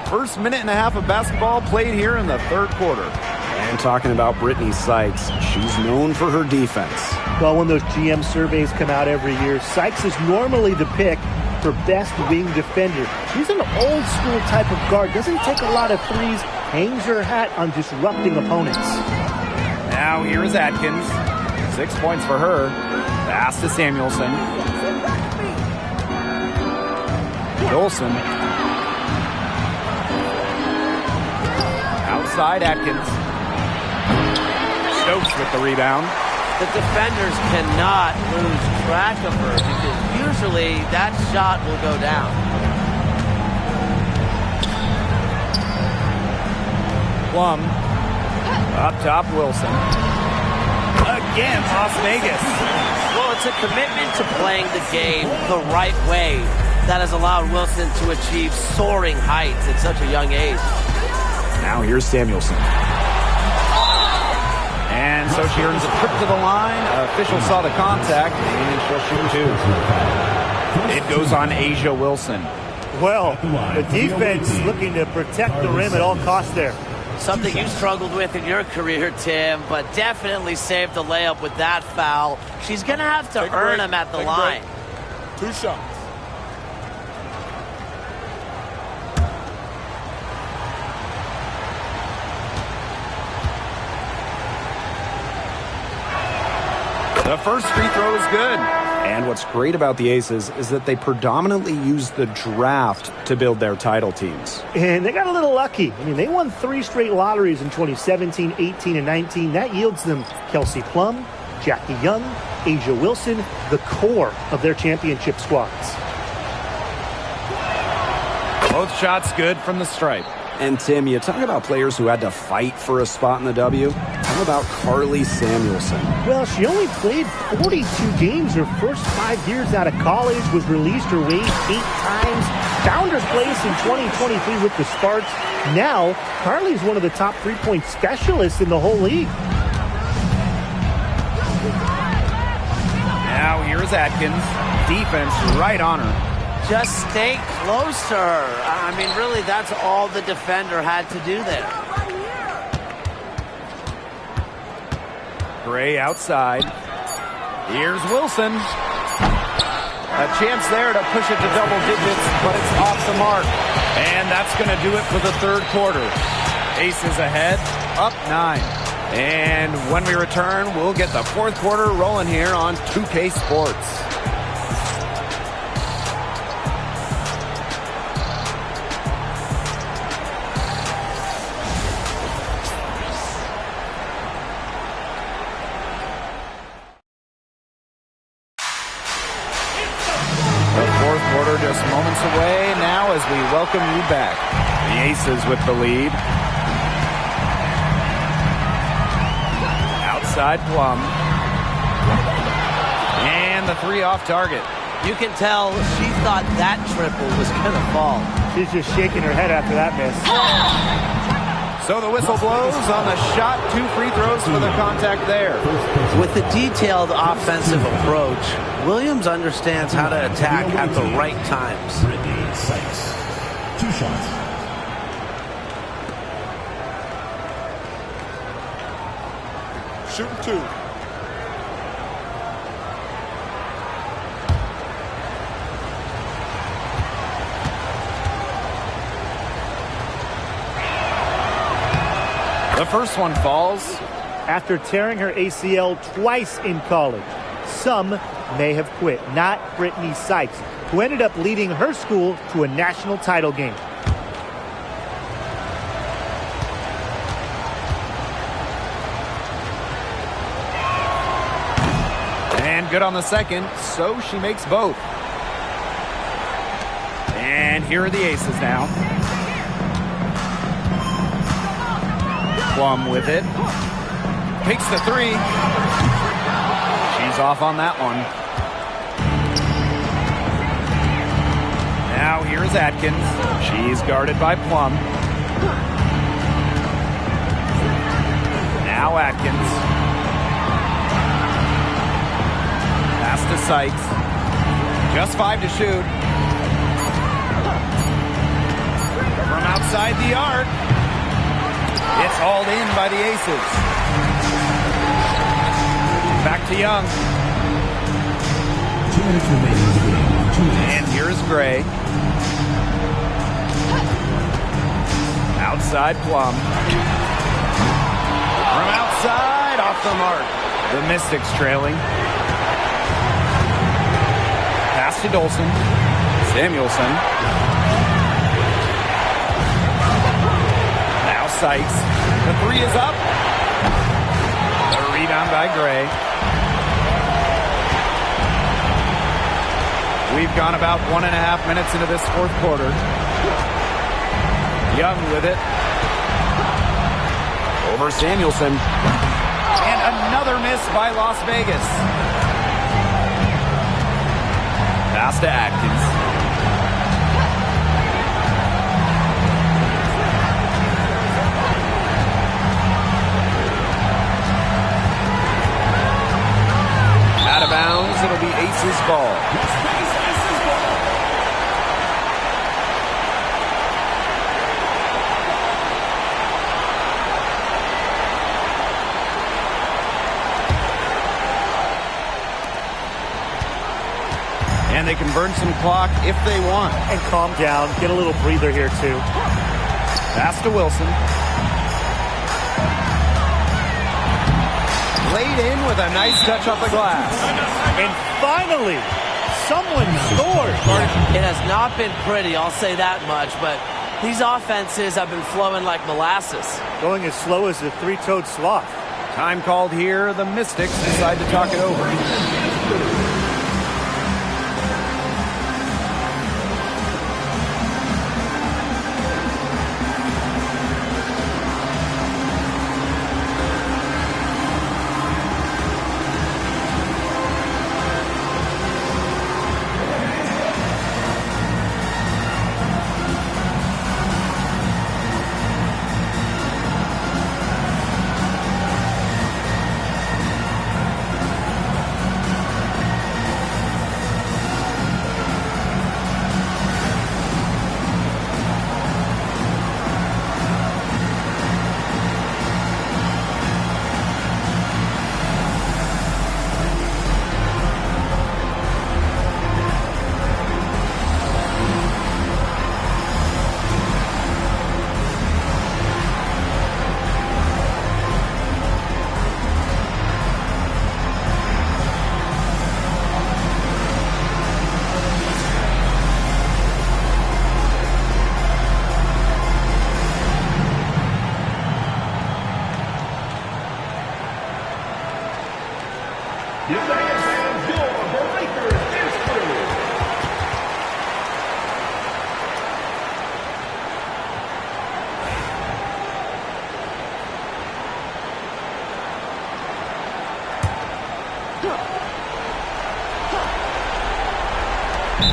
[SPEAKER 17] First minute and a half of basketball played here in the third quarter.
[SPEAKER 18] And talking about Brittany Sykes, she's known for her defense.
[SPEAKER 20] Well, when those GM surveys come out every year, Sykes is normally the pick for best wing defender. She's an old school type of guard, doesn't take a lot of threes, hangs her hat on disrupting opponents.
[SPEAKER 17] Now here is Atkins. 6 points for her. Pass to Samuelson. Dolson. Outside Atkins. Stokes with the rebound.
[SPEAKER 19] The defenders cannot lose track of her because usually that shot will go down.
[SPEAKER 17] Plum. Up top, Wilson. Again, Las Vegas.
[SPEAKER 19] Well, it's a commitment to playing the game the right way that has allowed Wilson to achieve soaring heights at such a young age.
[SPEAKER 17] Now here's Samuelson. And so she earns a trip to the line. Official saw the contact, and she'll shoot two. It goes on Asia Wilson.
[SPEAKER 20] Well, the defense looking to protect the rim at all costs there.
[SPEAKER 19] Something you struggled with in your career, Tim, but definitely saved the layup with that foul. She's going to have to earn them at the line.
[SPEAKER 5] 2 shots.
[SPEAKER 17] The first free throw is good.
[SPEAKER 18] And what's great about the Aces is that they predominantly use the draft to build their title teams.
[SPEAKER 20] And they got a little lucky. I mean, they won 3 straight lotteries in 2017, 18, and 19. That yields them Kelsey Plum, Jackie Young, Asia Wilson, the core of their championship squads.
[SPEAKER 17] Both shots good from the stripe.
[SPEAKER 18] And Tim, you talk about players who had to fight for a spot in the W. How about Carly Samuelson?
[SPEAKER 20] Well, she only played 42 games her first 5 years out of college, was released her wage 8 times, found her place in 2023 with the Sparks. Now, Carly's one of the top 3-point specialists in the whole league.
[SPEAKER 17] Now here's Atkins. Defense right on her.
[SPEAKER 19] Just stay closer. I mean, really, that's all the defender had to do there.
[SPEAKER 17] Gray outside. Here's Wilson. A chance there to push it to double digits, but it's off the mark. And that's going to do it for the third quarter. Aces ahead, up 9. And when we return, we'll get the fourth quarter rolling here on 2K Sports. Just moments away now as we welcome you back. The Aces with the lead. Outside Plum. And the 3 off target.
[SPEAKER 19] You can tell she thought that triple was going to fall.
[SPEAKER 20] She's just shaking her head after that miss.
[SPEAKER 17] So the whistle blows on the shot. 2 free throws for the contact there.
[SPEAKER 19] With the detailed offensive approach, Williams understands how to attack at the right times.
[SPEAKER 5] 2 shots. Shooting 2.
[SPEAKER 17] The first one falls.
[SPEAKER 20] After tearing her ACL twice in college, some may have quit. Not Brittany Sykes, who ended up leading her school to a national title game.
[SPEAKER 17] good on the second, so she makes both. And here are the aces now. Plum with it. Takes the three. She's off on that one. Now here's Atkins. She's guarded by Plum. Now Atkins. Pass to Sykes. Just 5 to shoot. From outside the arc. It's hauled in by the Aces. Back to Young.
[SPEAKER 5] 2 minutes remaining in the game.
[SPEAKER 17] And here's Gray. Outside Plum. From outside, off the mark. The Mystics trailing. Pass to Dolson. Samuelson. Now Sykes. The three is up. A rebound by Gray. We've gone about 1.5 minutes into this fourth quarter. Young with it. Over Samuelson. And another miss by Las Vegas. Pass to Atkins. Out of bounds, it'll be Aces ball. And they can burn some clock if they want.
[SPEAKER 20] And calm down. Get a little breather here, too.
[SPEAKER 17] Pass to Wilson. Laid in with a nice touch off the glass.
[SPEAKER 20] And finally, someone scored.
[SPEAKER 19] It has not been pretty, I'll say that much, but these offenses have been flowing like molasses.
[SPEAKER 20] Going as slow as a three-toed sloth.
[SPEAKER 17] Time called here. The Mystics decide to talk it over.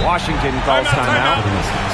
[SPEAKER 17] Washington calls timeout.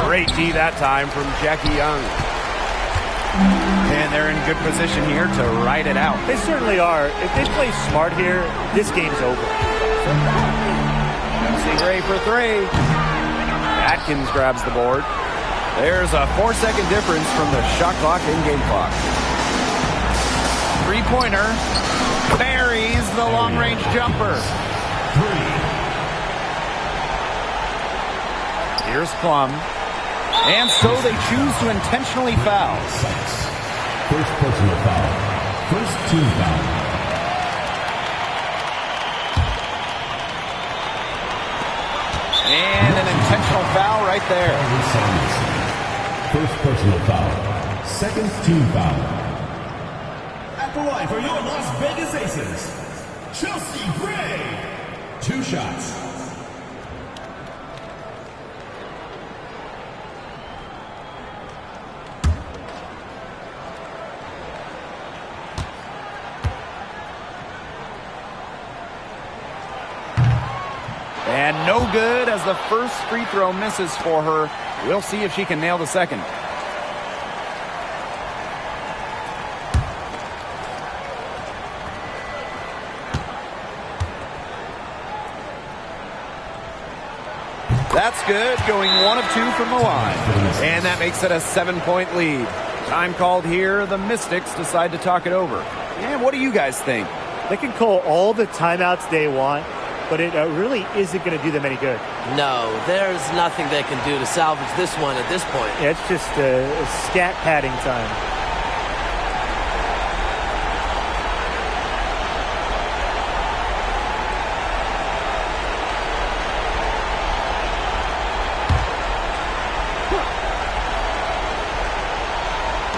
[SPEAKER 17] Great D that time from Jackie Young. And they're in good position here to ride it out.
[SPEAKER 20] They certainly are. If they play smart here, this game's over.
[SPEAKER 17] MC Gray for 3. Atkins grabs the board. There's a 4-second difference from the shot clock and game clock. Three-pointer buries the long-range jumper. Here's Plum. And so they choose to intentionally foul.
[SPEAKER 5] First personal foul. First team foul.
[SPEAKER 17] And an intentional foul right there.
[SPEAKER 5] First personal foul. Second team foul. At the line for your Las Vegas Aces, Chelsea Gray. 2 shots.
[SPEAKER 17] And no good as the first free throw misses for her. We'll see if she can nail the second. That's good, going 1 of 2 from the line. And that makes it a 7-point lead. Time called here. The Mystics decide to talk it over. And what do you guys think?
[SPEAKER 20] They can call all the timeouts they want, but it really isn't going to do them any good.
[SPEAKER 19] No, there's nothing they can do to salvage this one at this point.
[SPEAKER 20] Yeah, it's just a stat padding time.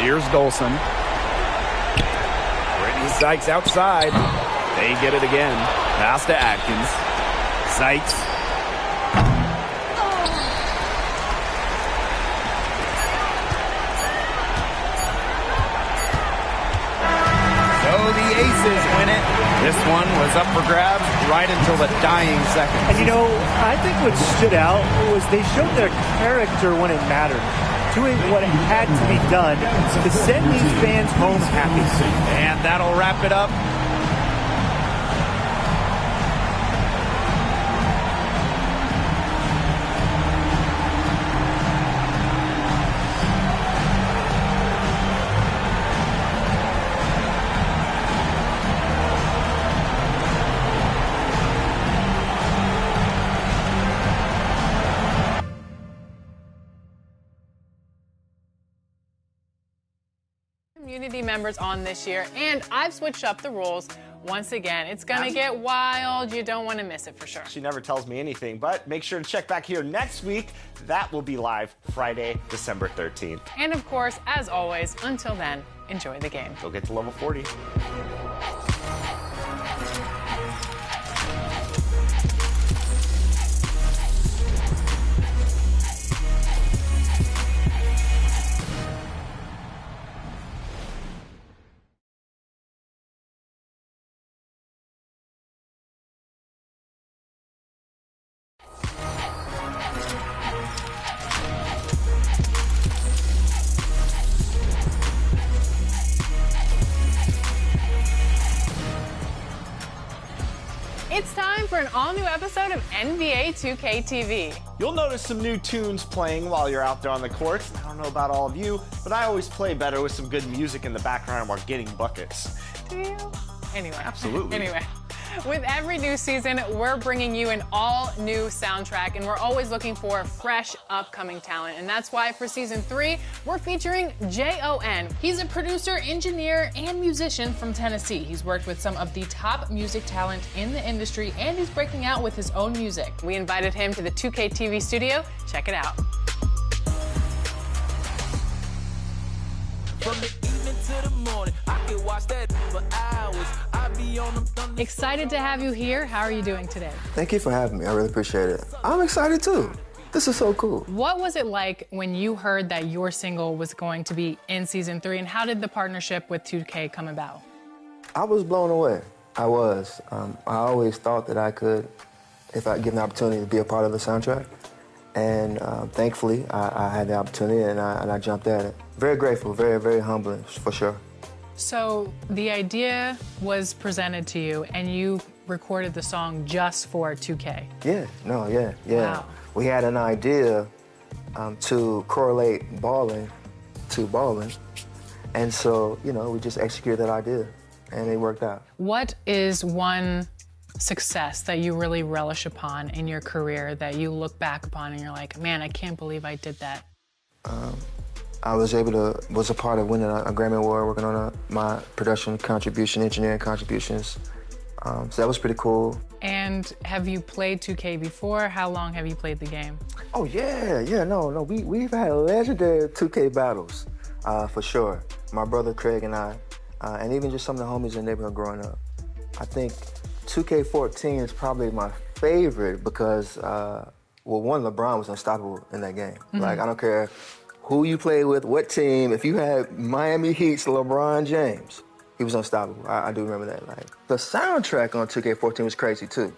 [SPEAKER 17] Here's Dolson. Brittany Sykes outside. They get it again. Pass to Atkins. Sykes. So the Aces win it. This one was up for grabs right until the dying seconds.
[SPEAKER 20] And you know, I think what stood out was they showed their character when it mattered. Doing what had to be done to send these fans home happy.
[SPEAKER 17] And that'll wrap it up.
[SPEAKER 1] Community members on this year, and I've switched up the rules once again. It's gonna get wild. You don't want to miss it for sure.
[SPEAKER 12] She never tells me anything, but make sure to check back here next week. That will be live Friday, December 13th.
[SPEAKER 1] And of course, as always, until then, enjoy the game.
[SPEAKER 12] Go get to level 40.
[SPEAKER 1] It's time for an all-new episode of NBA 2K TV.
[SPEAKER 12] You'll notice some new tunes playing while you're out there on the court. I don't know about all of you, but I always play better with some good music in the background while getting buckets.
[SPEAKER 1] Do you? Anyway.
[SPEAKER 12] Absolutely.
[SPEAKER 1] Anyway. With every new season, we're bringing you an all-new soundtrack, and we're always looking for fresh, upcoming talent. And that's why for Season 3, we're featuring J.O.N. He's a producer, engineer, and musician from Tennessee. He's worked with some of the top music talent in the industry, and he's breaking out with his own music. We invited him to the 2K TV studio. Check it out.
[SPEAKER 4] From the evening to the morning, I can watch that for hours. I be on them thunder.
[SPEAKER 1] Excited to have you here. How are you doing today?
[SPEAKER 2] Thank you for having me. I really appreciate it. I'm excited too. This is so cool.
[SPEAKER 1] What was it like when you heard that your single was going to be in Season 3, and how did the partnership with 2K come about?
[SPEAKER 2] I was blown away. I was. I always thought that I could, if I given the opportunity to be a part of the soundtrack. And thankfully, I had the opportunity, and I jumped at it. Very grateful, very, very humbling, for sure.
[SPEAKER 1] So the idea was presented to you, and you recorded the song just for 2K.
[SPEAKER 2] Yeah, yeah.
[SPEAKER 1] Wow.
[SPEAKER 2] We had an idea to correlate balling to balling, and so, you know, we just executed that idea, and it worked out.
[SPEAKER 1] What is one success that you really relish upon in your career that you look back upon and you're like, man, I can't believe I did that?
[SPEAKER 2] I was a part of winning a Grammy Award, working on my production contribution, engineering contributions. So that was pretty cool.
[SPEAKER 1] And have you played 2K before? How long have you played the game?
[SPEAKER 2] Oh, yeah, no. We've had legendary 2K battles, for sure. My brother Craig and I, and even just some of the homies in the neighborhood growing up. I think 2K14 is probably my favorite because, well, one, LeBron was unstoppable in that game.
[SPEAKER 1] Mm-hmm.
[SPEAKER 2] Like, I don't care who you played with, what team. If you had Miami Heat's LeBron James, he was unstoppable. I do remember that. Like, the soundtrack on 2K14 was crazy too.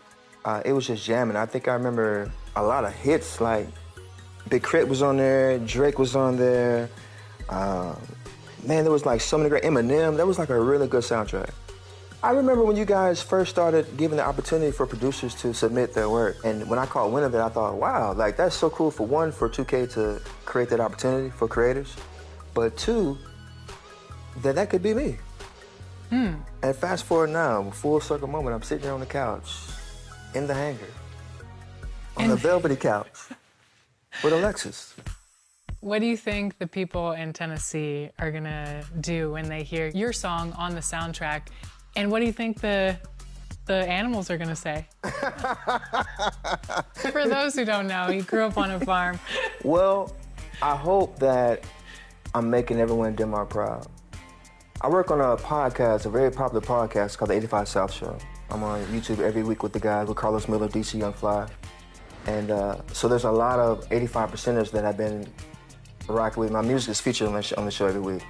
[SPEAKER 2] It was just jamming. I think I remember a lot of hits. Like, Big Crit was on there, Drake was on there. Man, there was like so many great Eminem. That was like a really good soundtrack. I remember when you guys first started giving the opportunity for producers to submit their work. And when I caught wind of it, I thought, wow, like that's so cool for one, for 2K to create that opportunity for creators. But two, that could be me. And fast forward now, full circle moment, I'm sitting here on the couch, in the hangar, on the velvety couch, with Alexis.
[SPEAKER 1] What do you think the people in Tennessee are gonna do when they hear your song on the soundtrack? And what do you think the animals are gonna say? For those who don't know, he grew up on a farm.
[SPEAKER 2] Well, I hope that I'm making everyone in Denmark proud. I work on a podcast, a very popular podcast called the 85 South Show. I'm on YouTube every week with the guys, with Carlos Miller, DC Young Fly. And so there's a lot of 85%ers that have been rocking with. My music is featured on the show every week.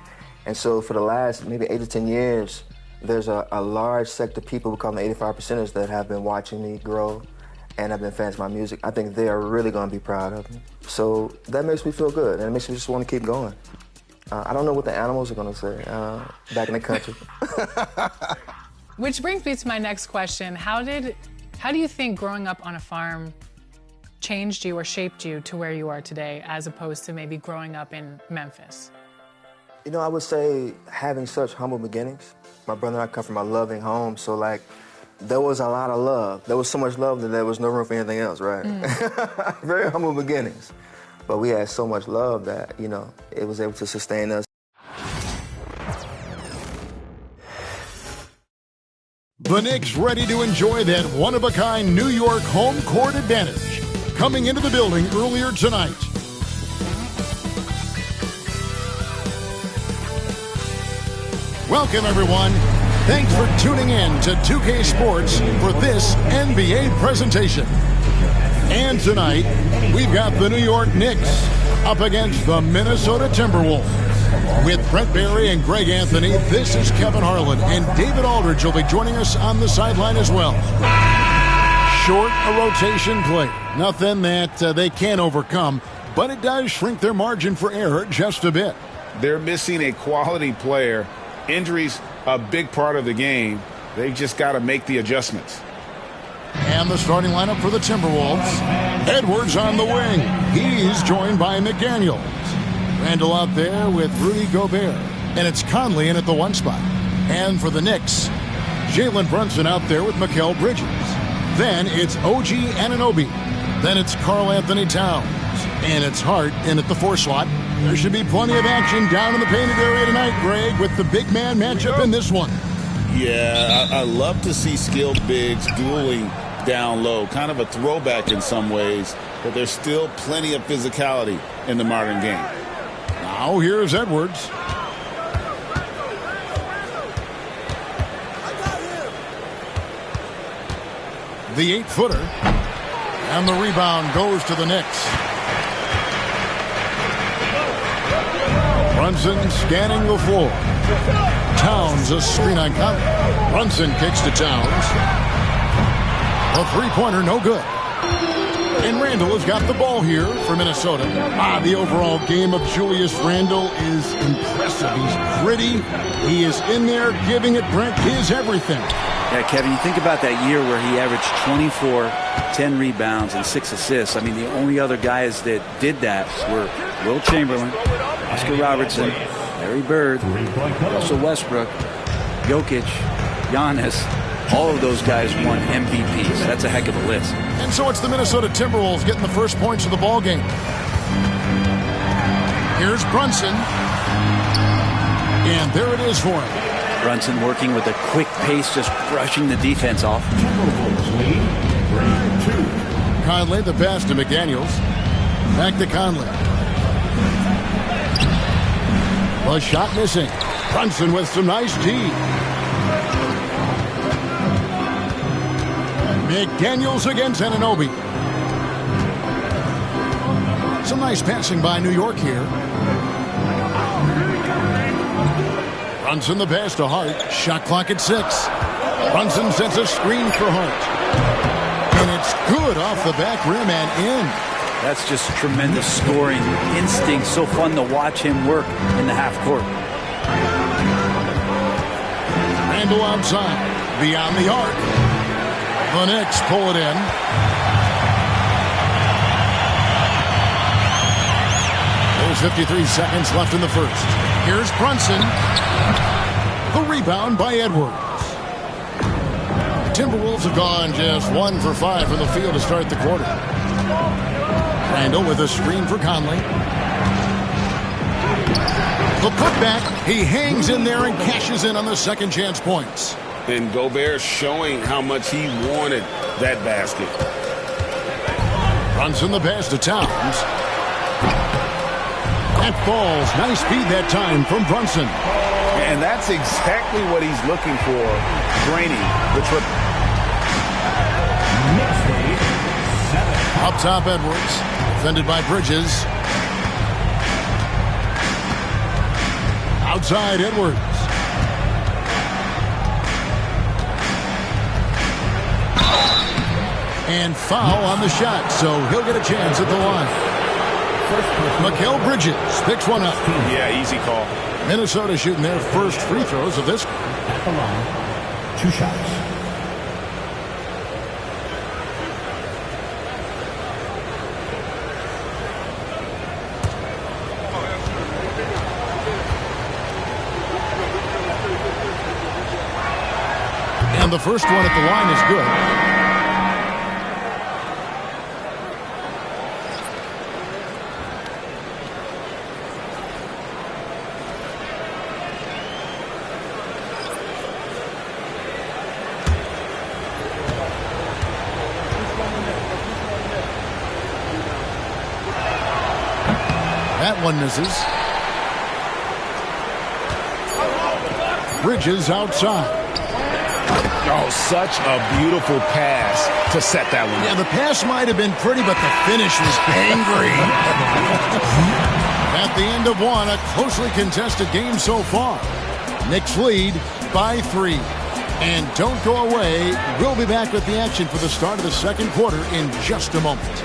[SPEAKER 2] And so for the last maybe 8 to 10 years, there's a large sect of people we call them the 85%ers that have been watching me grow and have been fans of my music. I think they are really going to be proud of me. So that makes me feel good, and it makes me just want to keep going. I don't know what the animals are going to say back in the country.
[SPEAKER 1] Which brings me to my next question. How do you think growing up on a farm changed you or shaped you to where you are today, as opposed to maybe growing up in Memphis?
[SPEAKER 2] You know, I would say having such humble beginnings. My brother and I come from a loving home, so like there was a lot of love. There was so much love that there was no room for anything else, right? Very humble beginnings. But we had so much love that, you know, it was able to sustain us.
[SPEAKER 5] The Knicks ready to enjoy that one-of-a-kind New York home court advantage. Coming into the building earlier tonight. Welcome, everyone. Thanks for tuning in to 2K Sports for this NBA presentation. And tonight, we've got the New York Knicks up against the Minnesota Timberwolves. With Brent Barry and Greg Anthony, this is Kevin Harlan, and David Aldridge will be joining us on the sideline as well. Short a rotation play. Nothing that they can't overcome, but it does shrink their margin for error just a bit.
[SPEAKER 21] They're missing a quality player. Injuries a big part of the game. They just got to make the adjustments.
[SPEAKER 5] And the starting lineup for the Timberwolves. Edwards on the wing. He's joined by McDaniels. Randall out there with Rudy Gobert. And it's Conley in at the one spot. And for the Knicks, Jalen Brunson out there with Mikal Bridges. Then it's OG Anunoby. Then it's Karl Anthony Towns. And it's Hart in at the 4 slot. There should be plenty of action down in the painted area tonight, Greg, with the big man matchup in this one.
[SPEAKER 21] Yeah, I love to see skilled bigs dueling down low. Kind of a throwback in some ways, but there's still plenty of physicality in the modern game.
[SPEAKER 5] Now here's Edwards. The 8-footer. And the rebound goes to the Knicks. Brunson scanning the floor. Towns a screen on Conley. Brunson kicks to Towns. A three-pointer, no good. And Randall has got the ball here for Minnesota. The overall game of Julius Randall is impressive. He's gritty. He is in there giving it, Brent, his everything.
[SPEAKER 17] Yeah, Kevin, you think about that year where he averaged 24, 10 rebounds, and 6 assists. I mean, the only other guys that did that were Will Chamberlain, Oscar Robertson, Larry Bird, Russell Westbrook, Jokic, Giannis. All of those guys won MVPs. That's a heck of a list.
[SPEAKER 5] And so it's the Minnesota Timberwolves getting the first points of the ball game. Here's Brunson. And there it is for him.
[SPEAKER 17] Brunson working with a quick pace, just brushing the defense off.
[SPEAKER 5] Conley, the pass to McDaniels. Back to Conley. The shot missing. Brunson with some nice D. McDaniels against Anunoby. Some nice passing by New York here. Brunson the pass to Hart. Shot clock at 6. Brunson sets a screen for Hart. And it's good off the back rim and in.
[SPEAKER 17] That's just tremendous scoring instinct. So fun to watch him work in the half court.
[SPEAKER 5] Randall outside. Beyond the arc. The Knicks pull it in. There's 53 seconds left in the first. Here's Brunson. The rebound by Edwards. The Timberwolves have gone just 1 for 5 from the field to start the quarter. Randall with a screen for Conley. The putback. He hangs in there and cashes in on the second chance points.
[SPEAKER 21] And Gobert showing how much he wanted that basket.
[SPEAKER 5] Brunson the pass to Towns. That falls. Nice speed that time from Brunson.
[SPEAKER 21] And that's exactly what he's looking for, draining the triple.
[SPEAKER 5] Up top, Edwards. Defended by Bridges. Outside, Edwards. And foul on the shot, so he'll get a chance at the line. Mikal Bridges picks one up.
[SPEAKER 21] Yeah, easy call.
[SPEAKER 5] Minnesota shooting their first free throws of this.
[SPEAKER 3] At the line, 2 shots.
[SPEAKER 5] And the first one at the line is good. That one misses. Bridges outside.
[SPEAKER 21] Oh, such a beautiful pass to set that one.
[SPEAKER 5] Yeah, the pass might have been pretty, but the finish was angry. At the end of one, a closely contested game so far. Knicks lead by 3. And don't go away. We'll be back with the action for the start of the second quarter in just a moment.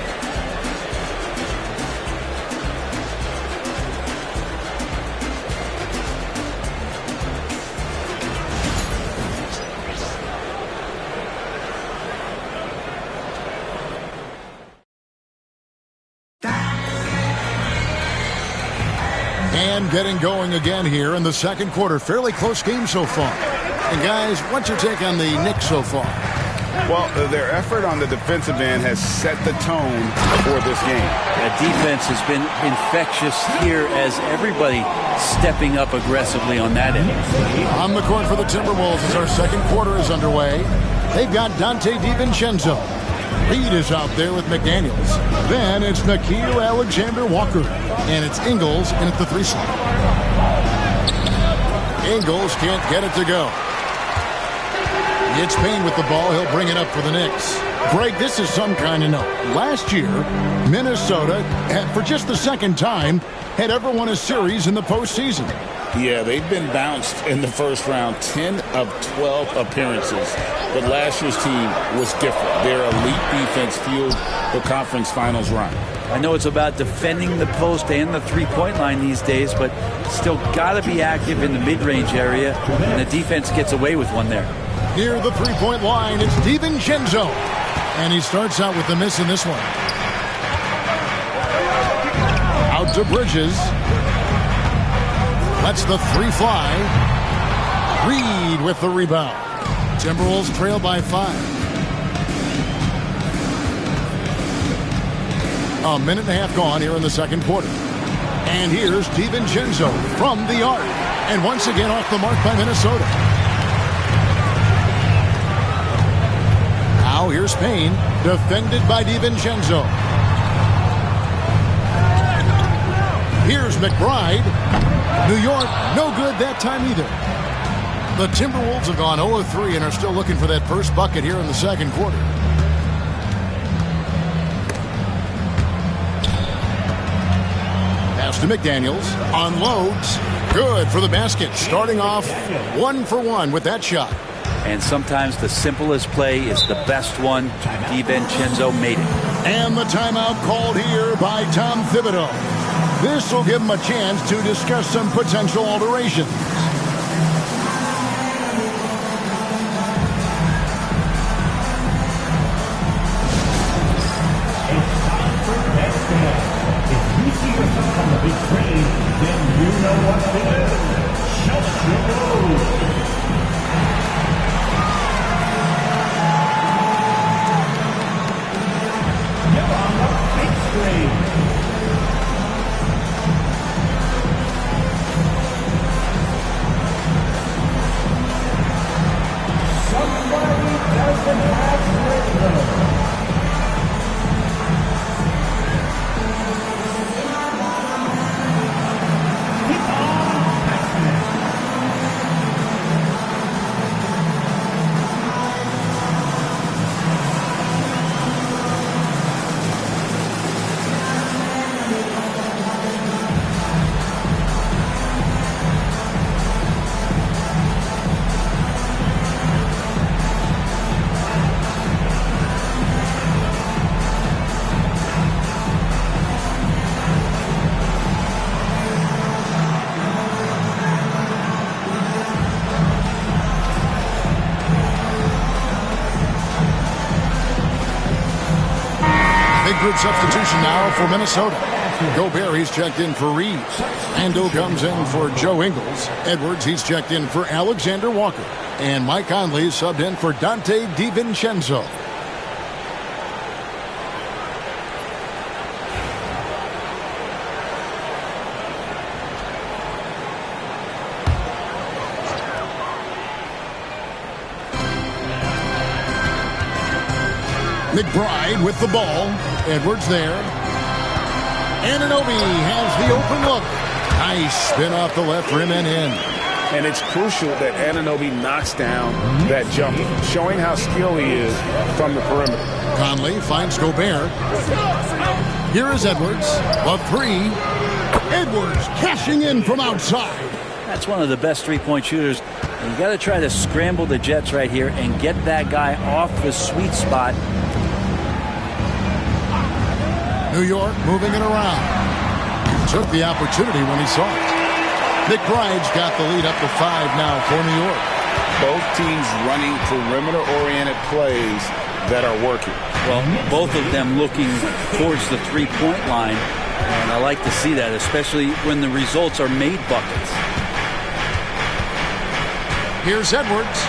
[SPEAKER 5] And getting going again here in the second quarter. Fairly close game so far. And guys, what's your take on the Knicks so far?
[SPEAKER 21] Well, their effort on the defensive end has set the tone for this game.
[SPEAKER 17] That defense has been infectious here as everybody stepping up aggressively on that end.
[SPEAKER 5] On the court for the Timberwolves as our second quarter is underway. They've got Dante DiVincenzo. Reed is out there with McDaniels. Then it's Nickeil Alexander-Walker. And it's Ingles in at the 3 slot. Ingles can't get it to go. It's Payne with the ball. He'll bring it up for the Knicks.
[SPEAKER 10] Greg, this is some kind of note. Last year, Minnesota, for just the second time, had ever won a series in the postseason.
[SPEAKER 21] Yeah, they've been bounced in the first round, 10 of 12 appearances. But last year's team was different. Their elite defense fueled the conference finals run.
[SPEAKER 22] I know it's about defending the post and the three-point line these days, but still got to be active in the mid-range area, and the defense gets away with one there.
[SPEAKER 10] Near the three-point line, it's DiVincenzo. And he starts out with the miss in this one. Out to Bridges. Lets the three fly. Reed with the rebound. Timberwolves trail by 5. A minute and a half gone here in the second quarter. And here's DiVincenzo from the arc. And once again off the mark by Minnesota. Now here's Payne, defended by DiVincenzo. Here's McBride. New York, no good that time either. The Timberwolves have gone 0 of 3 and are still looking for that first bucket here in the second quarter. Pass to McDaniels, unloads, good for the basket. Starting off 1 for 1 with that shot.
[SPEAKER 22] And sometimes the simplest play is the best one. DiVincenzo made it.
[SPEAKER 10] And the timeout called here by Tom Thibodeau. This will give him a chance to discuss some potential alterations.
[SPEAKER 3] It's time for basketball. If you see yourself on the big screen, then you know what to do. Chelsea Rose.
[SPEAKER 10] Group substitution now for Minnesota. Gobert, he's checked in for Reeves. Ando comes in for Joe Ingles. Edwards, he's checked in for Alexander Walker. And Mike Conley subbed in for Dante DiVincenzo. McBride with the ball. Edwards there. Anunoby has the open look. Nice spin off the left rim and in.
[SPEAKER 21] And it's crucial that Anunoby knocks down that jumper, showing how skilled he is from the perimeter.
[SPEAKER 10] Conley finds Gobert. Here is Edwards. A three. Edwards cashing in from outside.
[SPEAKER 22] That's one of the best three-point shooters. And you got to try to scramble the Jets right here and get that guy off the sweet spot.
[SPEAKER 10] New York moving it around. Took the opportunity when he saw it. McBride's got the lead up to 5 now for New York.
[SPEAKER 21] Both teams running perimeter-oriented plays that are working.
[SPEAKER 22] Well, both of them looking towards the three-point line. And I like to see that, especially when the results are made buckets.
[SPEAKER 10] Here's Edwards.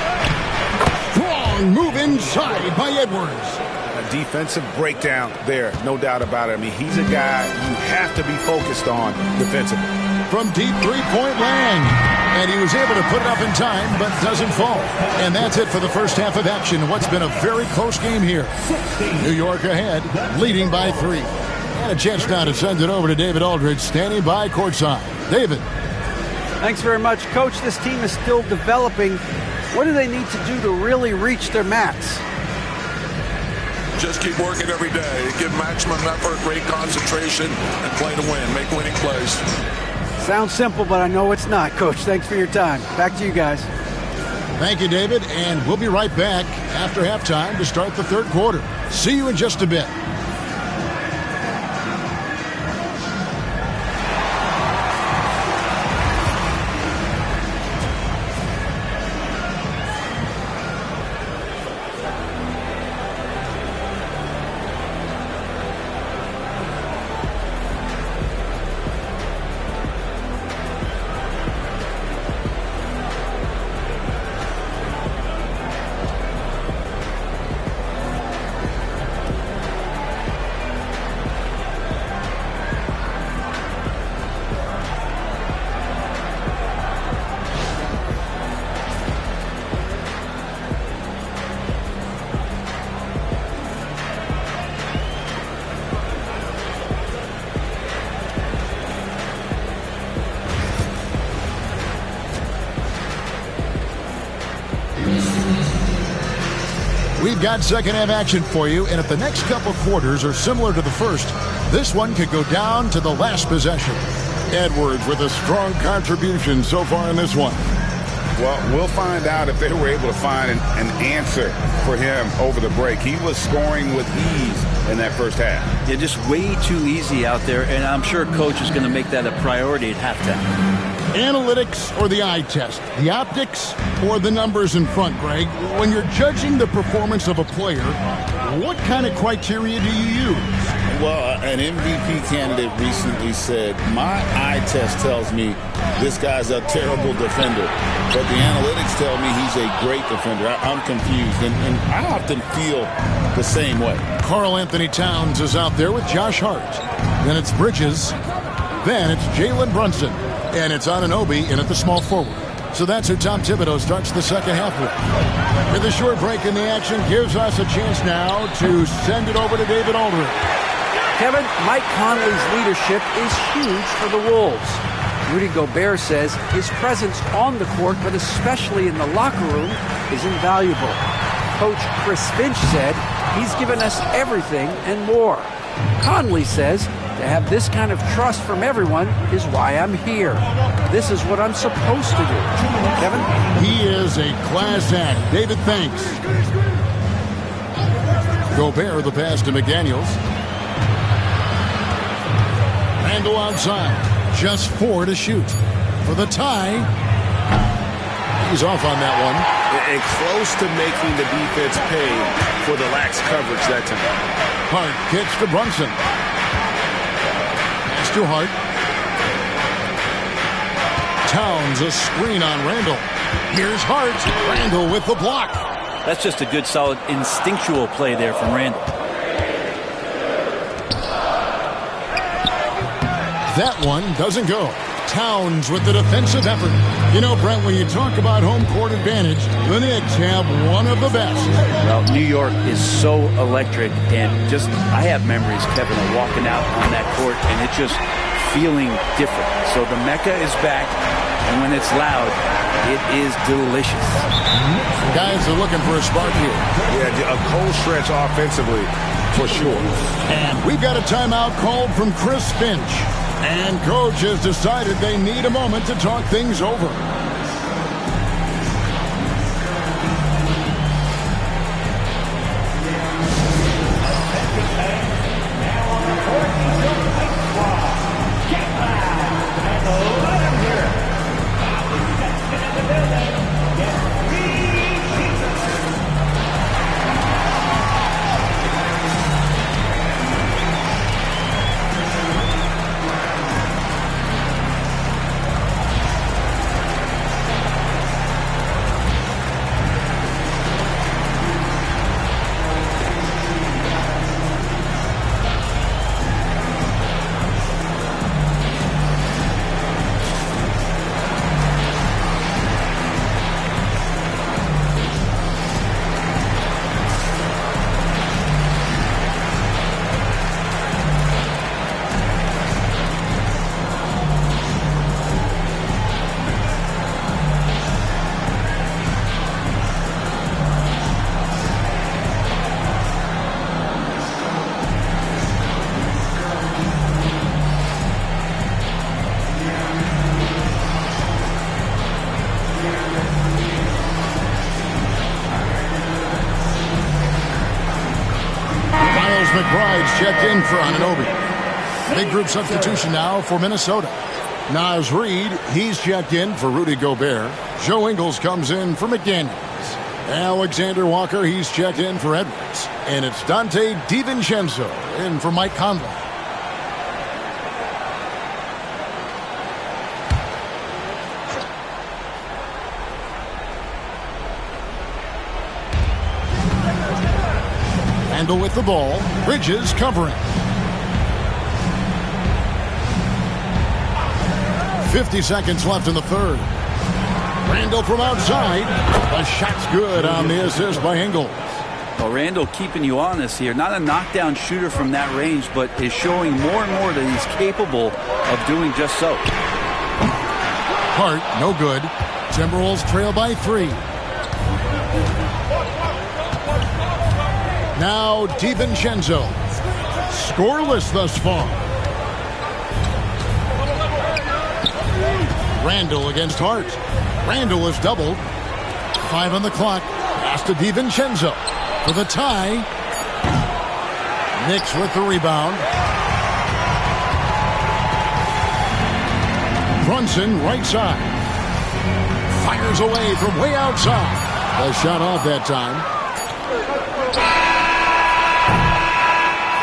[SPEAKER 10] Strong move inside by Edwards.
[SPEAKER 21] A defensive breakdown there, no doubt about it. I mean, he's a guy you have to be focused on defensively.
[SPEAKER 10] From deep three-point land. And he was able to put it up in time, but doesn't fall. And that's it for the first half of action in what's been a very close game here. New York ahead, leading by 3. And a chance now to send it over to David Aldridge, standing by courtside. David.
[SPEAKER 17] Thanks very much, Coach. This team is still developing. What do they need to do to really reach their mats?
[SPEAKER 21] Just keep working every day. Give maximum effort, great concentration, and play to win. Make winning plays.
[SPEAKER 17] Sounds simple, but I know it's not, Coach. Thanks for your time. Back to you guys.
[SPEAKER 10] Thank you, David, and we'll be right back after halftime to start the third quarter. See you in just a bit. We've got second half action for you, and if the next couple quarters are similar to the first, this one could go down to the last possession.
[SPEAKER 21] Edwards with a strong contribution so far in this one. Well, we'll find out if they were able to find an answer for him over the break. He was scoring with ease in that first half.
[SPEAKER 22] Yeah, just way too easy out there, and I'm sure Coach is going to make that a priority at halftime.
[SPEAKER 10] Analytics or the eye test? The optics or the numbers in front, Greg? When you're judging the performance of a player, what kind of criteria do you use?
[SPEAKER 21] Well, an MVP candidate recently said, my eye test tells me this guy's a terrible defender, but the analytics tell me he's a great defender. I'm confused, and I often feel the same way.
[SPEAKER 10] Karl Anthony Towns is out there with Josh Hart. Then it's Bridges. Then it's Jalen Brunson. And it's Anunoby in at the small forward. So that's who Tom Thibodeau starts the second half with. With a short break in the action, gives us a chance now to send it over to David Aldridge.
[SPEAKER 17] Kevin, Mike Conley's leadership is huge for the Wolves. Rudy Gobert says his presence on the court, but especially in the locker room, is invaluable. Coach Chris Finch said he's given us everything and more. Conley says to have this kind of trust from everyone is why I'm here. This is what I'm supposed to do. Kevin?
[SPEAKER 10] He is a class act. David, thanks. Gobert, the pass to McDaniels. Randle outside. Just 4 to shoot. For the tie. He's off on that one.
[SPEAKER 18] And close to making the defense pay for the lax coverage that time.
[SPEAKER 10] Hart kicks to Brunson. Pass to Hart. Towns a screen on Randle. Here's Hart. Randle with the block.
[SPEAKER 22] That's just a good, solid, instinctual play there from Randle.
[SPEAKER 10] That one doesn't go. Towns with the defensive effort. You know, Brent, when you talk about home court advantage, the Knicks have one of the best.
[SPEAKER 22] Well, New York is so electric, and just, I have memories, Kevin, of walking out on that court, and it just feeling different. So the Mecca is back, and when it's loud, it is delicious.
[SPEAKER 10] Guys are looking for a spark here.
[SPEAKER 21] Yeah, a cold stretch offensively, for sure.
[SPEAKER 10] And we've got a timeout called from Chris Finch. And Coach has decided they need a moment to talk things over. checked in for Anunoby. Big group substitution now for Minnesota. Naz Reid, he's checked in for Rudy Gobert. Joe Ingles comes in for McDaniels. Alexander Walker, he's checked in for Edwards. And it's Dante DiVincenzo in for Mike Conley. Randle with the ball. Bridges covering. 50 seconds left in the third. Randle from outside. The shot's good on the assist by Ingles.
[SPEAKER 22] Well, Randle keeping you honest here. Not a knockdown shooter from that range, but is showing more and more that he's capable of doing just so.
[SPEAKER 10] Hart, no good. Timberwolves trail by 3. Now DiVincenzo. Scoreless thus far. Randle against Hart. Randle is doubled. 5 on the clock. Pass to DiVincenzo for the tie. Knicks with the rebound. Brunson right side. Fires away from way outside. A shot off that time.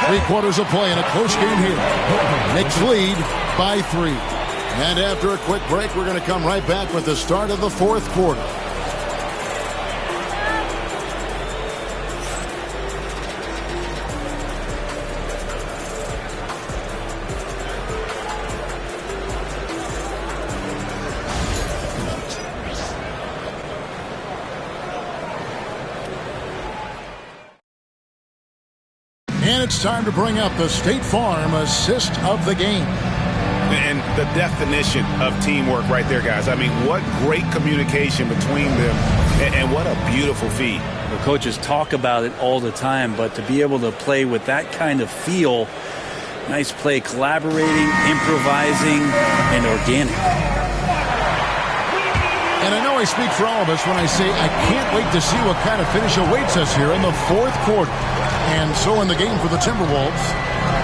[SPEAKER 10] 3 quarters of play in a close game here. Knicks lead by 3. And after a quick break, we're going to come right back with the start of the fourth quarter. And it's time to bring up the State Farm assist of the game.
[SPEAKER 18] And the definition of teamwork right there, guys. I mean, what great communication between them, and what a beautiful feat.
[SPEAKER 22] The coaches talk about it all the time, but to be able to play with that kind of feel, nice play, collaborating, improvising, and organic.
[SPEAKER 10] And I know I speak for all of us when I say I can't wait to see what kind of finish awaits us here in the fourth quarter. And so in the game for the Timberwolves,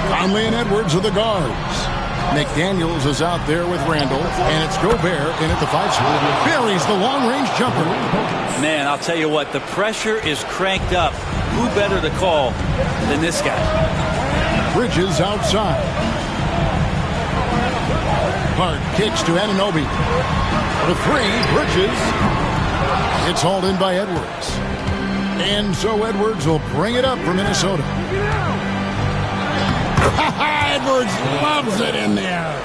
[SPEAKER 10] Conley and Edwards are the guards. McDaniels is out there with Randle, and it's Gobert in at the 5 spot. Buries the long-range jumper.
[SPEAKER 22] Man, I'll tell you what, the pressure is cranked up. Who better to call than this guy?
[SPEAKER 10] Bridges outside. Hart kicks to Anunoby. The 3, Bridges. It's hauled in by Edwards. And so Edwards will bring it up for Minnesota. Edwards loves it in there.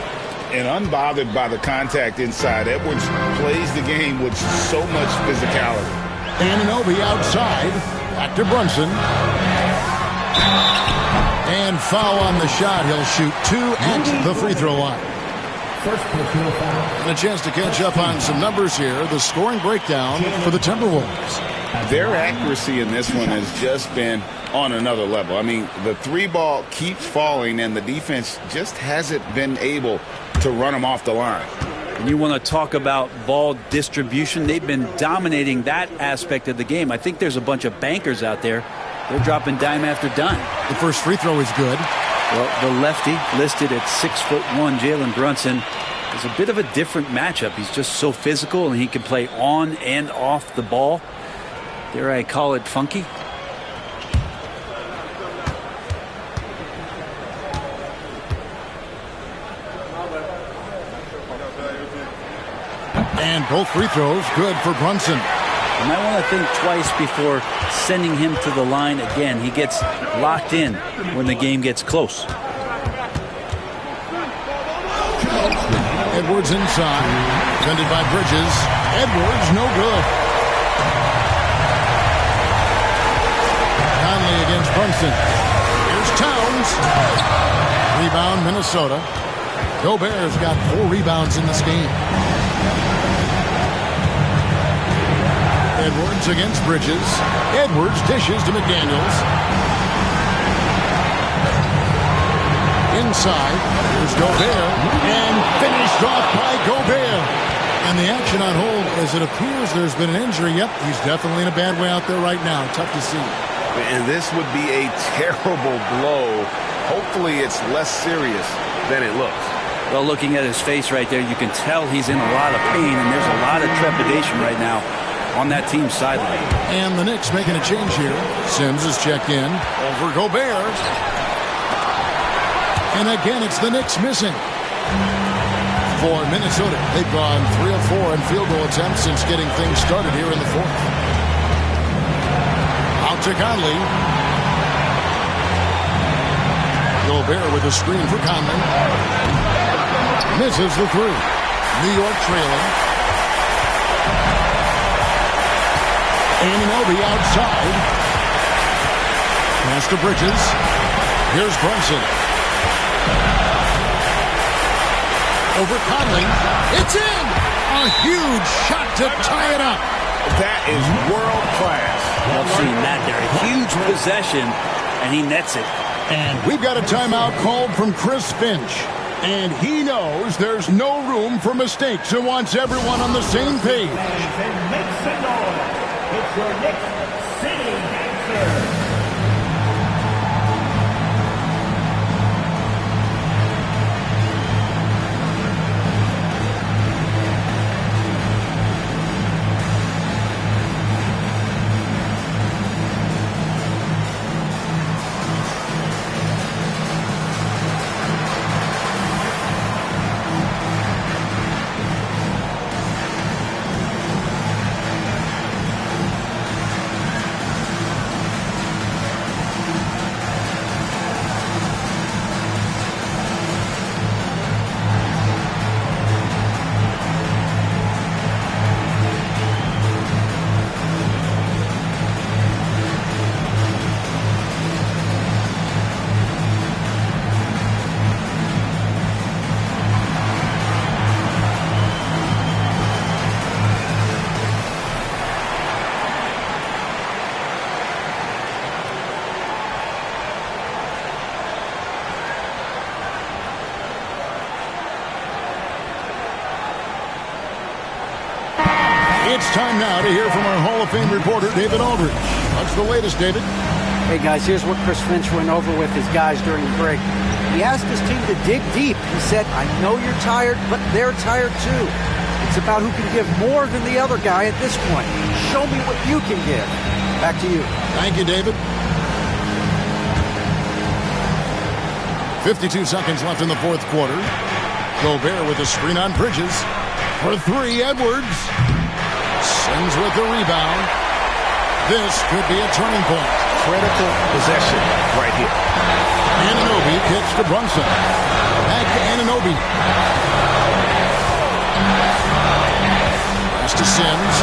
[SPEAKER 21] And unbothered by the contact inside, Edwards plays the game with so much physicality.
[SPEAKER 10] Anunoby outside. Back to Brunson. And foul on the shot. He'll shoot 2 at the free throw line. And a chance to catch up on some numbers here. The scoring breakdown for the Timberwolves.
[SPEAKER 21] Their accuracy in this one has just been on another level. I mean, the 3 ball keeps falling, and the defense just hasn't been able to run them off the line.
[SPEAKER 22] And you want to talk about ball distribution. They've been dominating that aspect of the game. I think there's a bunch of bankers out there. They're dropping dime after dime.
[SPEAKER 10] The first free throw is good.
[SPEAKER 22] Well, the lefty listed at 6'1", Jalen Brunson, is a bit of a different matchup. He's just so physical, and he can play on and off the ball. Dare I call it funky?
[SPEAKER 10] And both free throws good for Brunson.
[SPEAKER 22] You might want to think twice before sending him to the line again. He gets locked in when the game gets close.
[SPEAKER 10] Edwards inside. Defended by Bridges. Edwards no good. Conley against Brunson. Here's Towns. Rebound Minnesota. Gobert's got 4 rebounds in this game. Edwards against Bridges. Edwards dishes to McDaniels. Inside. Here's Gobert. And finished off by Gobert. And the action on hold as it appears there's been an injury. Yep, he's definitely in a bad way out there right now. Tough to see.
[SPEAKER 21] And this would be a terrible blow
[SPEAKER 18] Hopefully it's less serious than it looks.
[SPEAKER 22] Well, looking at his face right there, you can tell he's in a lot of pain, and there's a lot of trepidation right now on that team's sideline.
[SPEAKER 10] And the Knicks making a change here. Sims is checked in over Gobert. And again, it's the Knicks missing. For Minnesota, they've gone 3 of 4 in field goal attempts since getting things started here in the fourth. Out to Conley. Gobert with a screen for Conley. Misses the three. New York trailing. Anunoby outside. Pass to Bridges. Here's Brunson. Over Conley. It's in! A huge shot to tie it up.
[SPEAKER 18] That is world class.
[SPEAKER 22] Love seeing that there. A huge possession, and he nets it.
[SPEAKER 10] And we've got a timeout called from Chris Finch. And he knows there's no room for mistakes and wants everyone on the same page.
[SPEAKER 3] And make some noise. It's your Knicks City Dancer.
[SPEAKER 10] It's time now to hear from our Hall of Fame reporter, David Aldridge. What's the latest, David?
[SPEAKER 9] Hey, guys, here's what Chris Finch went over with his guys during the break. He asked his team to dig deep. He said, I know you're tired, but they're tired too. It's about who can give more than the other guy at this point. Show me what you can give. Back to you.
[SPEAKER 10] Thank you, David. 52 seconds left in the fourth quarter. Gobert with a screen on Bridges. For three, Edwards. Sims with the rebound. This could be a turning point.
[SPEAKER 18] Critical possession right here.
[SPEAKER 10] Anunoby kicks to Brunson. Back to Anunoby. Pass to Sims.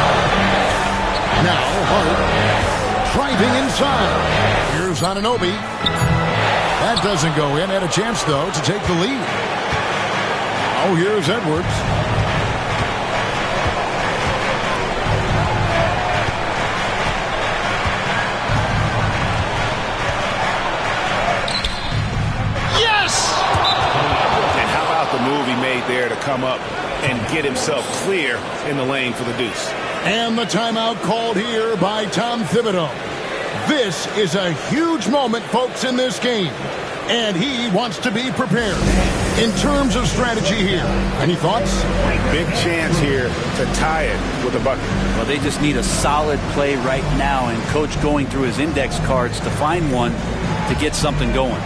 [SPEAKER 10] Now Hart driving inside. Here's Anunoby. That doesn't go in. Had a chance, though, to take the lead. Oh, here's Edwards.
[SPEAKER 18] There to come up and get himself clear in the lane for the deuce.
[SPEAKER 10] And the timeout called here by Tom Thibodeau. This is a huge moment, folks, in this game. And he wants to be prepared. In terms of strategy here, any thoughts?
[SPEAKER 18] Big chance here to tie it with a bucket.
[SPEAKER 22] Well, they just need a solid play right now, and Coach going through his index cards to find one to get something going.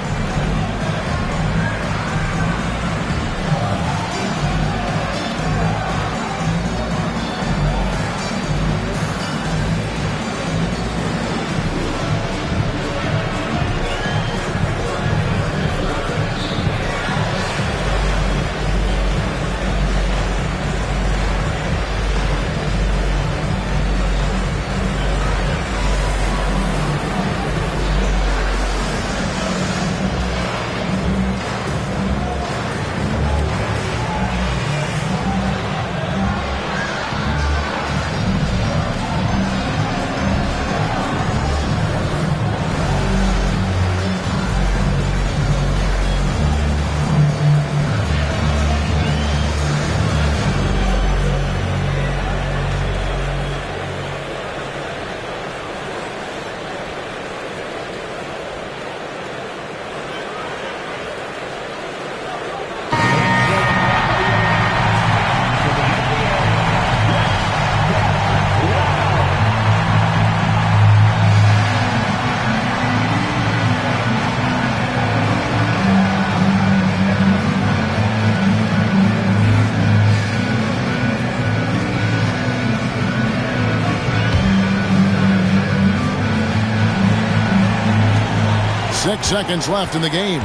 [SPEAKER 10] 6 seconds left in the game.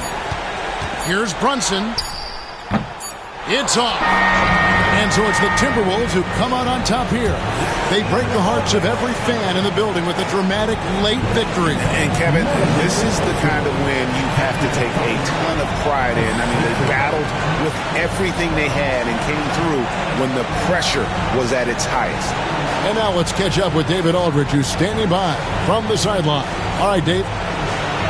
[SPEAKER 10] Here's Brunson. It's off. And so it's the Timberwolves who come out on top here. They break the hearts of every fan in the building with a dramatic late victory.
[SPEAKER 21] And Kevin, this is the kind of win you have to take a ton of pride in. I mean, they battled with everything they had and came through when the pressure was at its highest.
[SPEAKER 10] And now let's catch up with David Aldridge, who's standing by from the sideline. All right, Dave.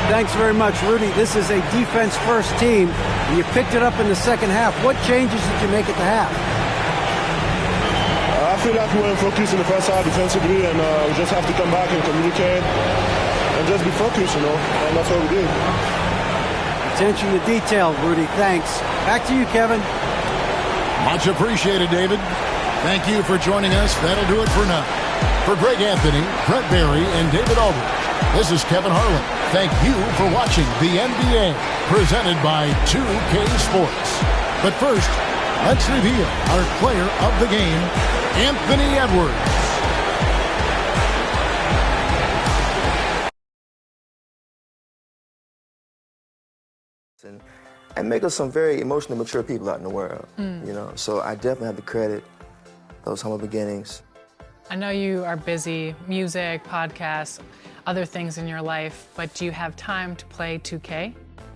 [SPEAKER 9] Thanks very much, Rudy. This is a defense-first team. You picked it up in the second half. What changes did you make at the half?
[SPEAKER 8] I feel like we were focused in the first half defensively, and we just have to come back and communicate and just be focused, and that's what we did.
[SPEAKER 9] Attention to detail, Rudy. Thanks. Back to you, Kevin.
[SPEAKER 10] Much appreciated, David. Thank you for joining us. That'll do it for now. For Greg Anthony, Brett Barry, and David Aldridge, this is Kevin Harlan. Thank you for watching the NBA, presented by 2K Sports. But first, let's reveal our player of the game, Anthony Edwards.
[SPEAKER 2] And make us some very emotionally mature people out in the world, So I definitely have to credit those humble beginnings.
[SPEAKER 1] I know you are busy, music, podcasts, other things in your life, but do you have time to play 2K?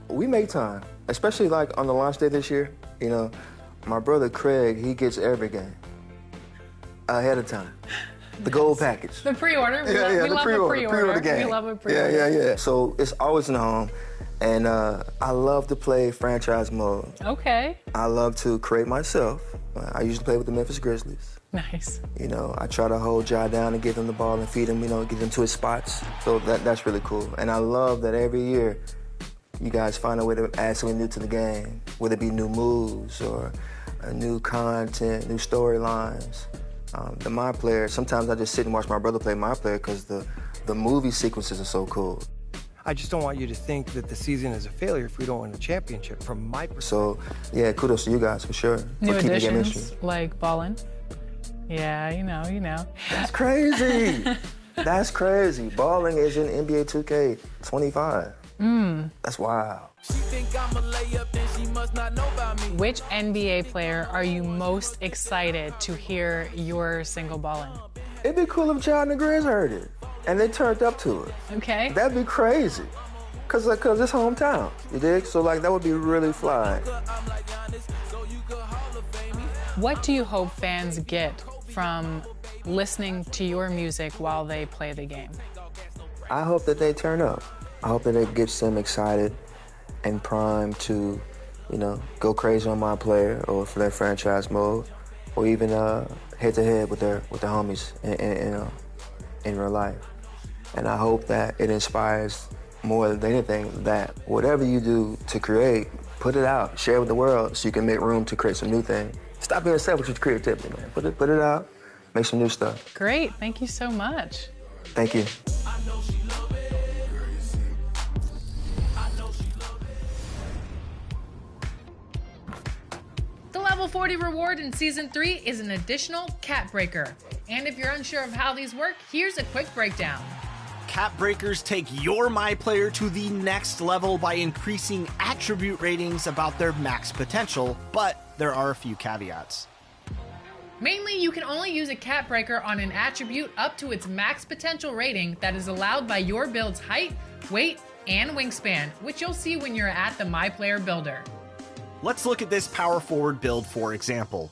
[SPEAKER 2] We make time, especially like on the launch day this year. My brother Craig, he gets every game ahead of time. The gold package.
[SPEAKER 1] The pre-order. We love a pre-order game. We love a pre-order.
[SPEAKER 2] Yeah. So it's always in the home. And I love to play franchise mode.
[SPEAKER 1] Okay.
[SPEAKER 2] I love to create myself. I usually play with the Memphis Grizzlies.
[SPEAKER 1] Nice.
[SPEAKER 2] I try to hold Ja down and give him the ball and feed him, get him to his spots. So that's really cool. And I love that every year you guys find a way to add something new to the game, whether it be new moves or new content, new storylines. The My Player, sometimes I just sit and watch my brother play My Player because the movie sequences are so cool.
[SPEAKER 11] I just don't want you to think that the season is a failure if we don't win a championship from my perspective.
[SPEAKER 2] So, yeah, kudos to you guys for sure.
[SPEAKER 1] New
[SPEAKER 2] for keeping the game interesting.
[SPEAKER 1] additions like Ballin. Yeah, you know.
[SPEAKER 2] That's crazy. That's crazy. Balling is in NBA 2K 25. That's wild.
[SPEAKER 1] Which NBA player are you most excited to hear your single ballin'?
[SPEAKER 2] It'd be cool if Ja and the Grizz heard it and they turned up to it.
[SPEAKER 1] Okay.
[SPEAKER 2] That'd be crazy. Cause it's hometown, you dig? So that would be really fly.
[SPEAKER 1] What do you hope fans get from listening to your music while they play the game?
[SPEAKER 2] I hope that they turn up. I hope that it gets them excited and primed to, go crazy on My Player or for their franchise mode, or even head-to-head with their homies in real life. And I hope that it inspires more than anything that whatever you do to create, put it out, share it with the world so you can make room to create some new things. Stop being selfish with creativity, man. Put it out, make some new stuff.
[SPEAKER 1] Great, thank you so much.
[SPEAKER 2] Thank you.
[SPEAKER 1] The Level 40 reward in Season 3 is an additional Cap Breaker. And if you're unsure of how these work, here's a quick breakdown.
[SPEAKER 12] Cap Breakers take your My Player to the next level by increasing attribute ratings about their max potential, but there are a few caveats.
[SPEAKER 1] Mainly, you can only use a Cap Breaker on an attribute up to its max potential rating that is allowed by your build's height, weight, and wingspan, which you'll see when you're at the My Player Builder.
[SPEAKER 12] Let's look at this power forward build for example.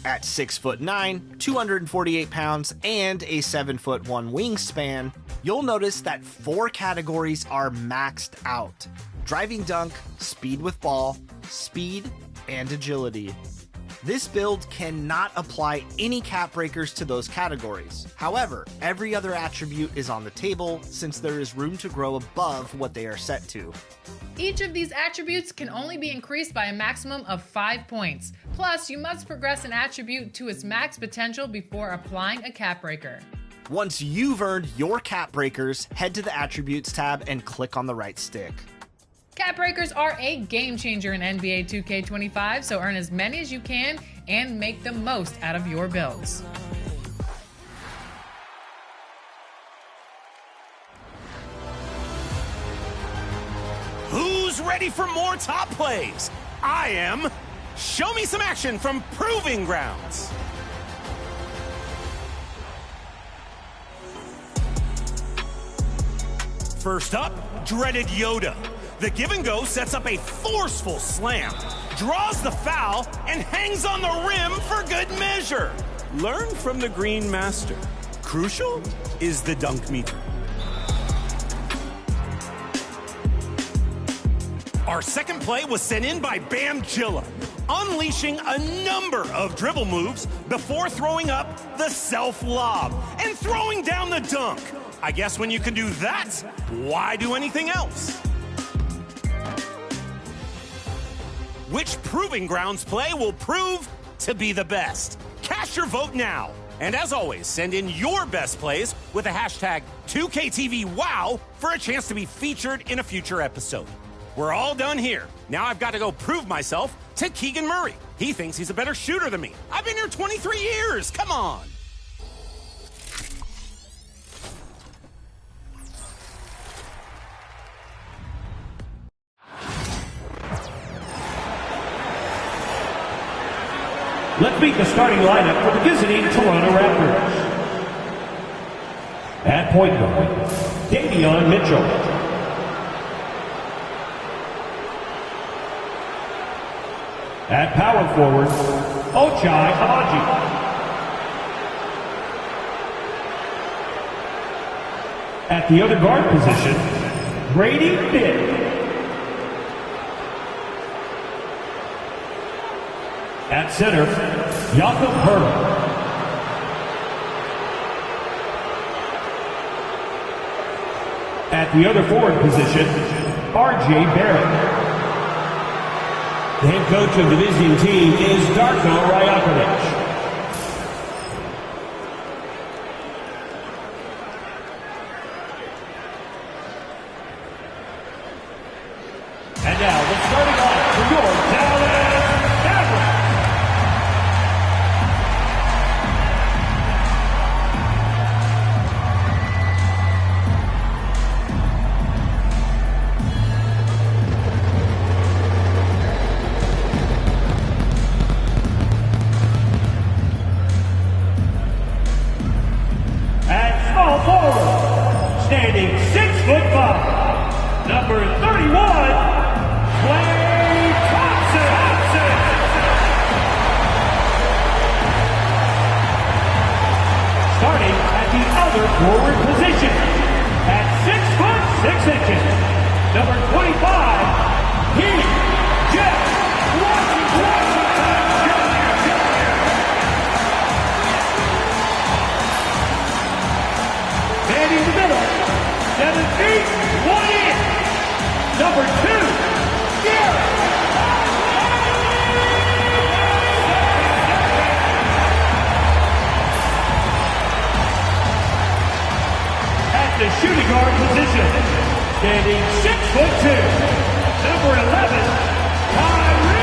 [SPEAKER 12] At 6'9", 248 pounds, and a 7'1" wingspan, you'll notice that 4 categories are maxed out: driving dunk, speed with ball, speed, and agility. This build cannot apply any cap breakers to those categories. However, every other attribute is on the table since there is room to grow above what they are set to.
[SPEAKER 1] Each of these attributes can only be increased by a maximum of 5 points. Plus, you must progress an attribute to its max potential before applying a cap breaker.
[SPEAKER 12] Once you've earned your cap breakers, head to the Attributes tab and click on the right stick.
[SPEAKER 1] Cap breakers are a game changer in NBA 2K25, so earn as many as you can and make the most out of your builds.
[SPEAKER 13] ready for more top plays. I am. Show me some action from Proving Grounds. First up, dreaded Yoda. The give and go sets up a forceful slam, draws the foul, and hangs on the rim for good measure. Learn from the Green Master. Crucial is the dunk meter. Our second play was sent in by Bamjilla, unleashing a number of dribble moves before throwing up the self-lob and throwing down the dunk. I guess when you can do that, why do anything else? Which Proving Grounds play will prove to be the best? Cast your vote now. And as always, send in your best plays with the hashtag 2KTVWOW for a chance to be featured in a future episode. We're all done here. Now I've got to go prove myself to Keegan Murray. He thinks he's a better shooter than me. I've been here 23 years. Come on.
[SPEAKER 3] Let's meet the starting lineup for the visiting Toronto Raptors. At point guard, Davion Mitchell. At power forward, Ochai Agbaji. At the other guard position, Brady Bitt. At center, Jakob Poeltl. At the other forward position, R.J. Barrett. The head coach of the visiting team is Darko Rajakovic. And now, the starting lineup for your Dallas Mavericks. Standing 6'5", number 31, Klay Thompson. Starting at the other forward position, at 6'6", number 25, Heath Jeff Washington. And in the middle, 7 feet, 1 inch, number 2, Garrett. At the shooting guard position, standing 6'2", number 11, Kyrie.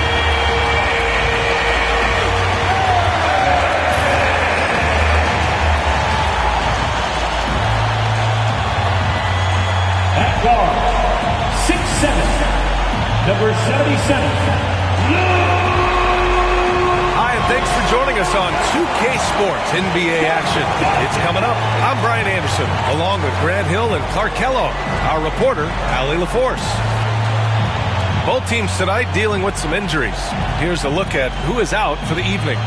[SPEAKER 3] At guard, 6'7", number 77.
[SPEAKER 6] Hi, and thanks for joining us on 2K Sports NBA action. It's coming up. I'm Brian Anderson, along with Grant Hill and Clark Kellogg, our reporter, Allie LaForce. Both teams tonight dealing with some injuries. Here's a look at who is out for the evening.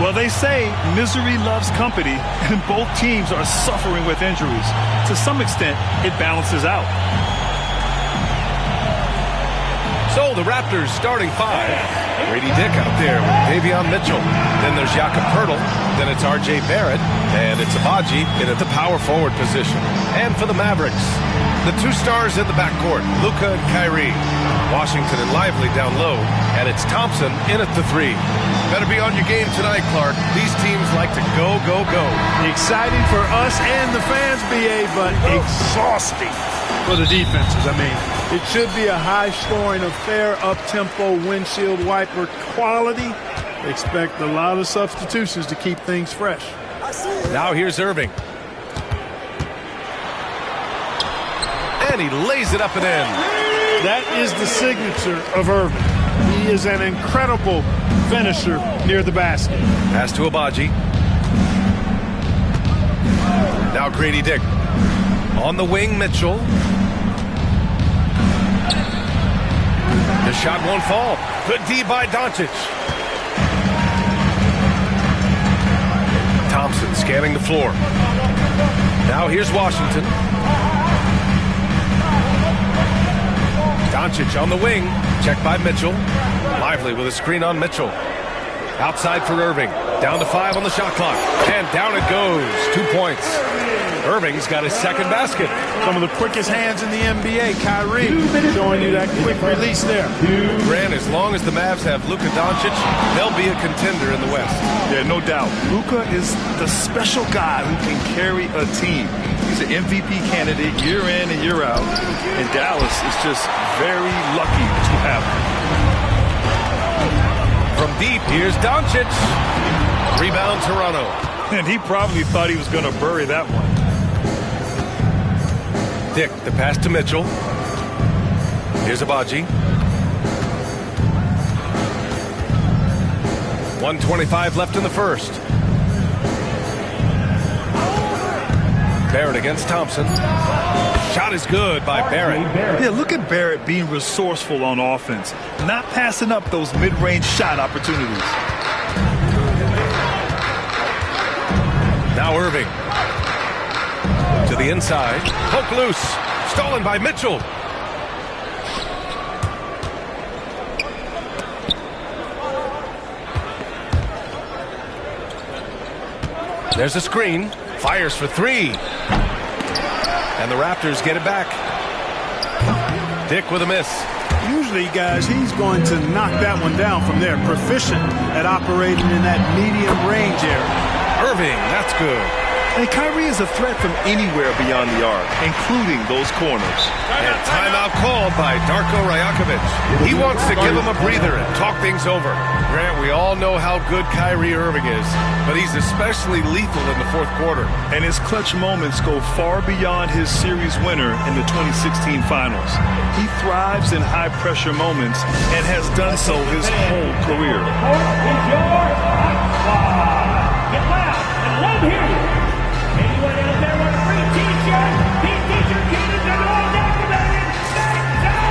[SPEAKER 7] Well, they say misery loves company, and both teams are suffering with injuries. To some extent, it balances out.
[SPEAKER 6] So the Raptors starting 5. Brady Dick out there with Davion Mitchell. Then there's Jakob Poeltl. Then it's R.J. Barrett. And it's Agbaji in at the power forward position. And for the Mavericks, the two stars in the backcourt, Luka and Kyrie. Washington and Lively down low. And it's Thompson in at the 3. Better be on your game tonight, Clark. These teams like to go, go, go.
[SPEAKER 7] Exciting for us and the fans, BA, but exhausting for the defenses. I mean, it should be a high-scoring affair, up-tempo, windshield wiper quality. Expect a lot of substitutions to keep things fresh.
[SPEAKER 6] Now here's Irving. And he lays it up and in.
[SPEAKER 7] That is the signature of Irving. He is an incredible finisher near the basket.
[SPEAKER 6] Pass to Agbaji. Now Grady Dick. On the wing, Mitchell. The shot won't fall. Good D by Doncic. Thompson scanning the floor. Now here's Washington. Doncic on the wing. Checked by Mitchell. Lively with a screen on Mitchell. Outside for Irving. Down to 5 on the shot clock. And down it goes. 2 points. Irving's got his second basket.
[SPEAKER 7] Some of the quickest hands in the NBA. Kyrie showing you that quick release there.
[SPEAKER 6] Grant, as long as the Mavs have Luka Doncic, they'll be a contender in the West.
[SPEAKER 14] Yeah, no doubt. Luka is the special guy who can carry a team. He's an MVP candidate year in and year out. And Dallas is just very lucky to have him.
[SPEAKER 6] From deep, here's Doncic. Rebound, Toronto.
[SPEAKER 14] And he probably thought he was going to bury that one.
[SPEAKER 6] Dick, the pass to Mitchell. Here's Agbaji. 1:25 left in the first. Barrett against Thompson. Shot is good by Barrett.
[SPEAKER 14] Yeah, look at Barrett being resourceful on offense, not passing up those mid-range shot opportunities.
[SPEAKER 6] Now Irving. To the inside. Poke loose. Stolen by Mitchell. There's a screen. Fires for 3. And the Raptors get it back. Dick with a miss.
[SPEAKER 7] Usually, guys, he's going to knock that one down from there. Proficient at operating in that medium range area.
[SPEAKER 6] Irving, that's good.
[SPEAKER 14] And Kyrie is a threat from anywhere beyond the arc, including those corners.
[SPEAKER 6] And timeout called by Darko Rajakovic. He wants to give him a breather and talk things over. Grant, we all know how good Kyrie Irving is, but he's especially lethal in the fourth quarter.
[SPEAKER 14] And his clutch moments go far beyond his series winner in the 2016 finals. He thrives in high-pressure moments and has done so his whole career.
[SPEAKER 3] Get loud and let him hear you. Anyone out there want a free t-shirt? These t-shirt kids are all activated. Make some noise!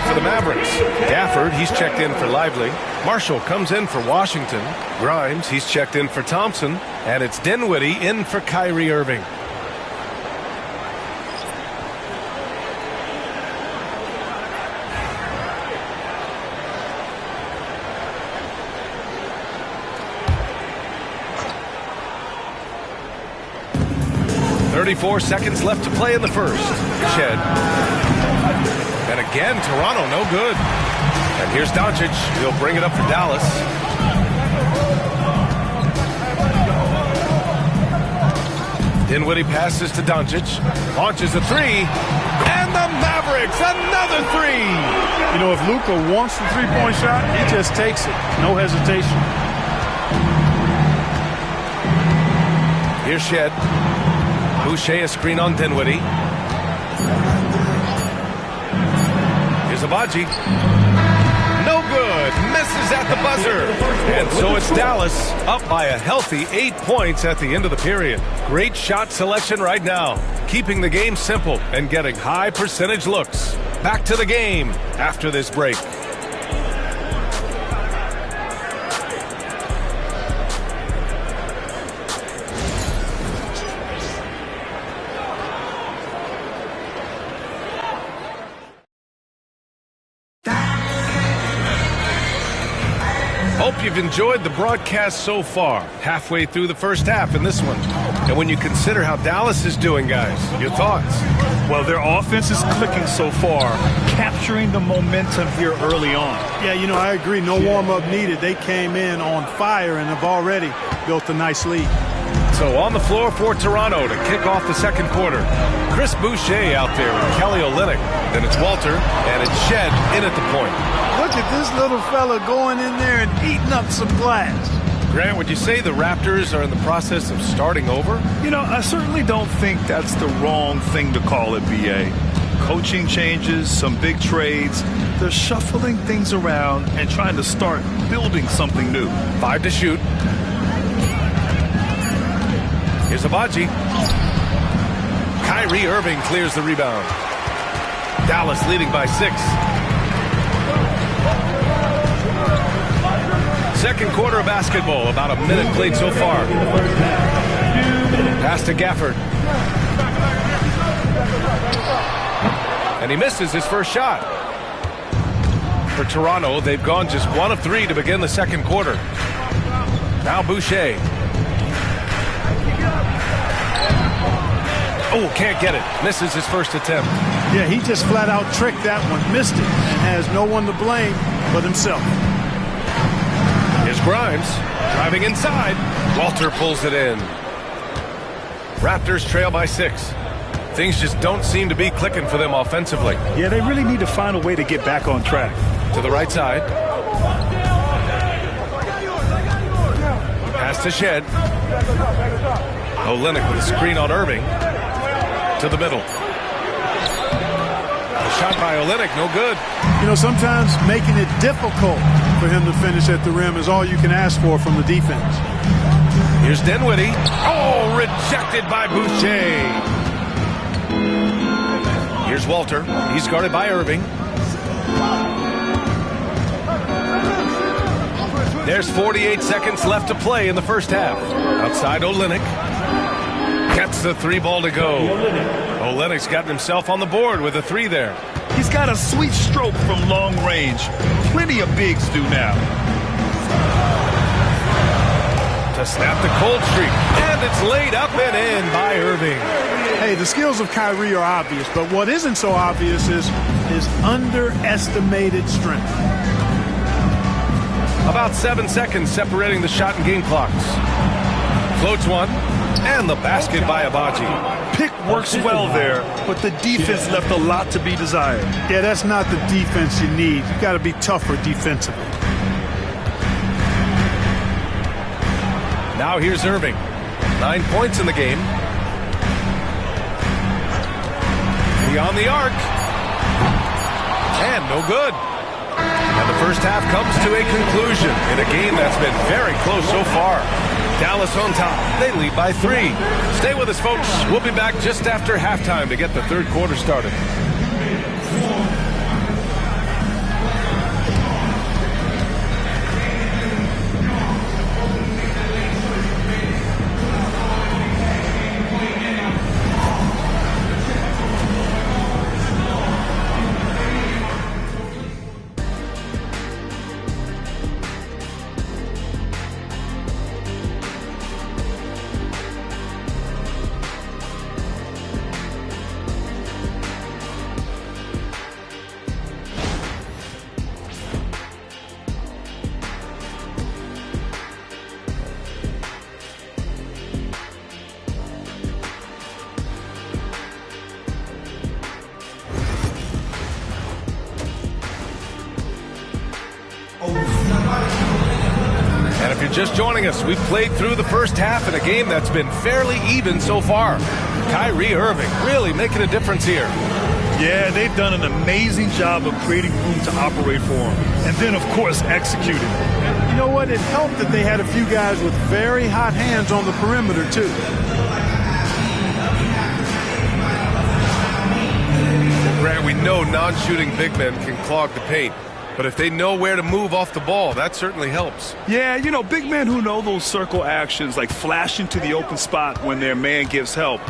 [SPEAKER 6] For the Mavericks. Gafford, he's checked in for Lively. Marshall comes in for Washington. Grimes, he's checked in for Thompson. And it's Dinwiddie in for Kyrie Irving. .34 seconds left to play in the first. Shed. And again, Toronto, no good. And here's Doncic. He'll bring it up for Dallas. Dinwiddie passes to Doncic. Launches a 3. And the Mavericks, another 3.
[SPEAKER 7] You know, if Luka wants the three-point shot, he just takes it. No hesitation.
[SPEAKER 6] Here's Shed. Boucher a screen on Dinwiddie. Here's Agbaji. No good. Misses at the buzzer. And so it's Dallas up by a healthy 8 points at the end of the period. Great shot selection right now, keeping the game simple and getting high percentage looks. Back to the game after this break. Hope you've enjoyed the broadcast so far, halfway through the first half in this one. And when you consider how Dallas is doing, guys, your thoughts?
[SPEAKER 14] Well, their offense is clicking so far, capturing the momentum here early on.
[SPEAKER 7] Yeah, you know, I agree. No warm-up needed. They came in on fire and have already built a nice lead.
[SPEAKER 6] So on the floor for Toronto to kick off the second quarter, Chris Boucher out there with Kelly Olynyk. Then it's Walter, and it's Shed in at the point.
[SPEAKER 7] Look at this little fella going in there and eating up some glass.
[SPEAKER 6] Grant, would you say the Raptors are in the process of starting over?
[SPEAKER 14] You know, I certainly don't think that's the wrong thing to call it, B.A. Coaching changes, some big trades. They're shuffling things around and trying to start building something new.
[SPEAKER 6] 5 to shoot. Here's Abaji. Kyrie Irving clears the rebound. Dallas leading by 6. Second quarter of basketball, about a minute played so far. Pass to Gafford. And he misses his first shot. For Toronto, they've gone just 1 of 3 to begin the second quarter. Now Boucher. Oh, can't get it. Misses his first attempt.
[SPEAKER 7] Yeah, he just flat out tricked that one, missed it, and has no one to blame but himself.
[SPEAKER 6] Here's Grimes, driving inside. Walter pulls it in. Raptors trail by 6. Things just don't seem to be clicking for them offensively.
[SPEAKER 14] Yeah, they really need to find a way to get back on track.
[SPEAKER 6] To the right side. Pass to Shed. Olynyk with a screen on Irving. To the middle. A shot by Olynyk, no good.
[SPEAKER 7] You know, sometimes making it difficult for him to finish at the rim is all you can ask for from the defense.
[SPEAKER 6] Here's Dinwiddie. Oh, rejected by Boucher. Here's Walter. He's guarded by Irving. There's 48 seconds left to play in the first half. Outside Olynyk. Gets the 3 ball to go. Olynyk's gotten himself on the board with a 3 there.
[SPEAKER 14] He's got a sweet stroke from long range. Plenty of bigs do now.
[SPEAKER 6] To snap the cold streak. And it's laid up and in by Irving.
[SPEAKER 7] Hey, the skills of Kyrie are obvious, but what isn't so obvious is his underestimated strength.
[SPEAKER 6] About 7 seconds separating the shot and game clocks. Floats one. And the basket by Abaji.
[SPEAKER 14] Pick works well there, but the defense left a lot to be desired.
[SPEAKER 7] Yeah, that's not the defense you need. You got to be tougher defensively.
[SPEAKER 6] Now here's Irving. 9 points in the game. Beyond the arc. And no good. And the first half comes to a conclusion in a game that's been very close so far. Dallas on top. They lead by 3. Stay with us, folks. We'll be back just after halftime to get the third quarter started. And if you're just joining us, we've played through the first half in a game that's been fairly even so far. Kyrie Irving really making a difference here.
[SPEAKER 14] Yeah, they've done an amazing job of creating room to operate for him. And then, of course, executing.
[SPEAKER 7] And you know what? It helped that they had a few guys with very hot hands on the perimeter, too.
[SPEAKER 6] Grant, we know non-shooting big men can clog the paint. But if they know where to move off the ball, that certainly helps.
[SPEAKER 14] Yeah, you know, big men who know those circle actions, like flashing to the open spot when their man gives help,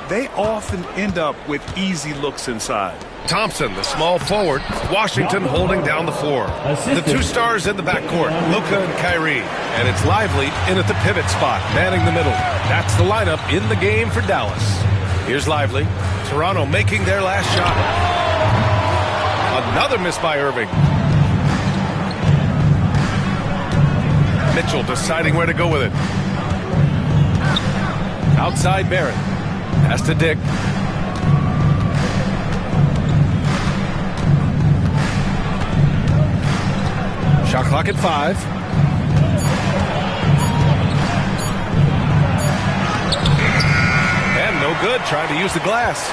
[SPEAKER 14] they often end up with easy looks inside.
[SPEAKER 6] Thompson, the small forward. Washington holding down the floor. The two stars in the backcourt, Luka and Kyrie. And it's Lively in at the pivot spot, manning the middle. That's the lineup in the game for Dallas. Here's Lively. Toronto making their last shot. Another miss by Irving. Mitchell deciding where to go with it. Outside Barrett. Pass to Dick. Shot clock at 5. And no good, trying to use the glass.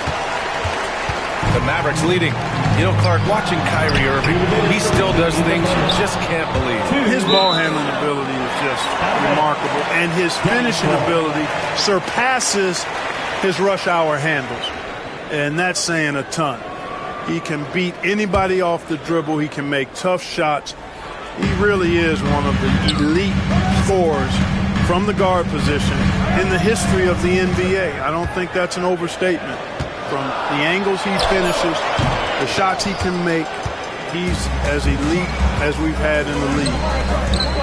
[SPEAKER 6] The Mavericks leading. You know, Clark, watching Kyrie Irving, he still does things you just can't believe.
[SPEAKER 7] His ball handling ability is just remarkable, and his finishing ability surpasses his rush hour handles, and that's saying a ton. He can beat anybody off the dribble. He can make tough shots. He really is one of the elite scorers from the guard position in the history of the NBA. I don't think that's an overstatement. From the angles he finishes, the shots he can make, he's as elite as we've had in the league.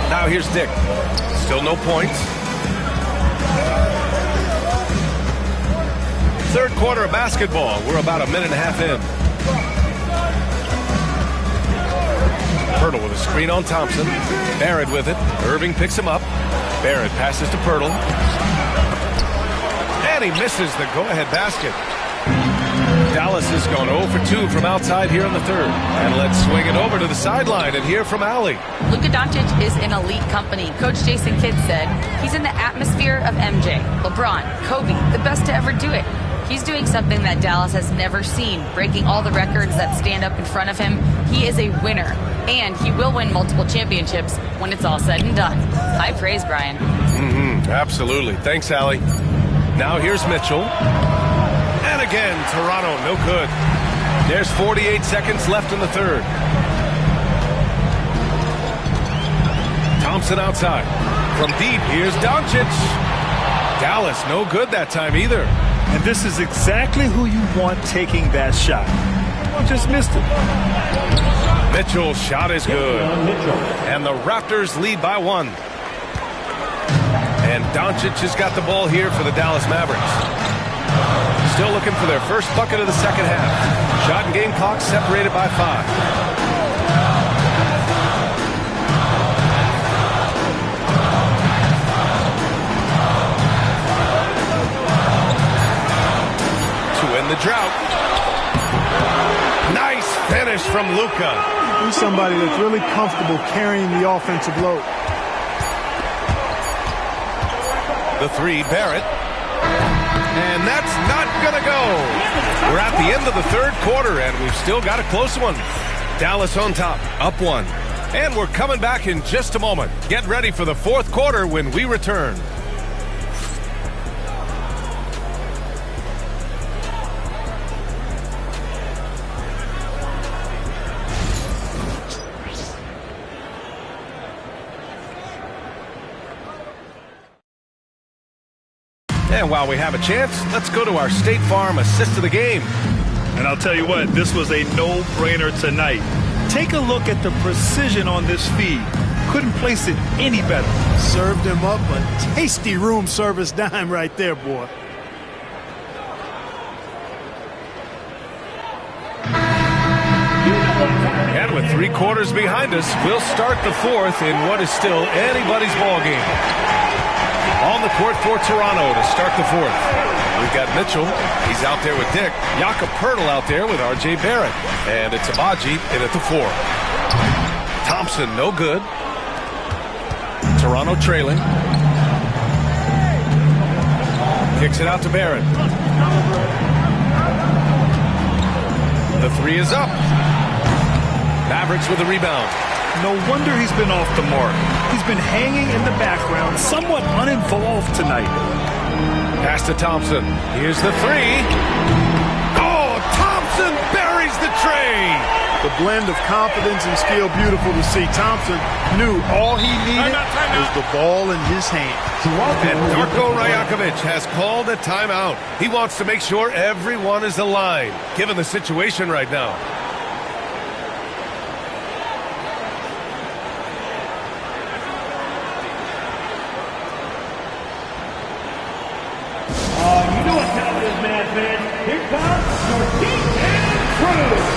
[SPEAKER 6] Now here's Dick. Still no points. Third quarter of basketball. We're about a minute and a half in. Pirtle with a screen on Thompson. Barrett with it. Irving picks him up. Barrett passes to Pirtle. And he misses the go-ahead basket. Dallas has gone 0 for 2 from outside here in the third. And let's swing it over to the sideline and hear from Allie.
[SPEAKER 15] Luka Doncic is in elite company. Coach Jason Kidd said he's in the atmosphere of MJ, LeBron, Kobe, the best to ever do it. He's doing something that Dallas has never seen, breaking all the records that stand up in front of him. He is a winner, and he will win multiple championships when it's all said and done. High praise, Brian.
[SPEAKER 6] Absolutely. Thanks, Allie. Now here's Mitchell. And again, Toronto, no good. There's 48 seconds left in the third. Thompson outside. From deep, here's Doncic. Dallas, no good that time either.
[SPEAKER 14] And this is exactly who you want taking that shot. Well, just missed it.
[SPEAKER 6] Mitchell's shot is good. And the Raptors lead by 1. And Doncic has got the ball here for the Dallas Mavericks. Still looking for their first bucket of the second half. Shot and game clock separated by 5. To end the drought. Nice finish from Luka.
[SPEAKER 7] He's somebody that's really comfortable carrying the offensive load.
[SPEAKER 6] The 3, Barrett. And that's not going to go. We're at the end of the third quarter, and we've still got a close one. Dallas on top, up 1. And we're coming back in just a moment. Get ready for the fourth quarter when we return. And while we have a chance, let's go to our State Farm assist of the game.
[SPEAKER 14] And I'll tell you what, this was a no-brainer tonight. Take a look at the precision on this feed. Couldn't place it any better.
[SPEAKER 7] Served him up a tasty room service dime right there, boy.
[SPEAKER 6] And with 3 quarters behind us, we'll start the fourth in what is still anybody's ball game. On the court for Toronto to start the fourth. We've got Mitchell. He's out there with Dick. Jakob Poeltl out there with R.J. Barrett. And it's Abaji in at the 4. Thompson, no good. Toronto trailing. Kicks it out to Barrett. The three is up. Mavericks with a rebound.
[SPEAKER 14] No wonder he's been off the mark. He's been hanging in the background, somewhat uninvolved tonight.
[SPEAKER 6] Pass to Thompson. Here's the three. Oh, Thompson buries the tray.
[SPEAKER 7] The blend of confidence and skill, beautiful to see. Thompson knew all he needed was the ball in his hand.
[SPEAKER 6] And Darko Rajakovic has called a timeout. He wants to make sure everyone is aligned, given the situation right now.
[SPEAKER 3] You know what time it is, Mad fans. Here comes your Deep and Crew.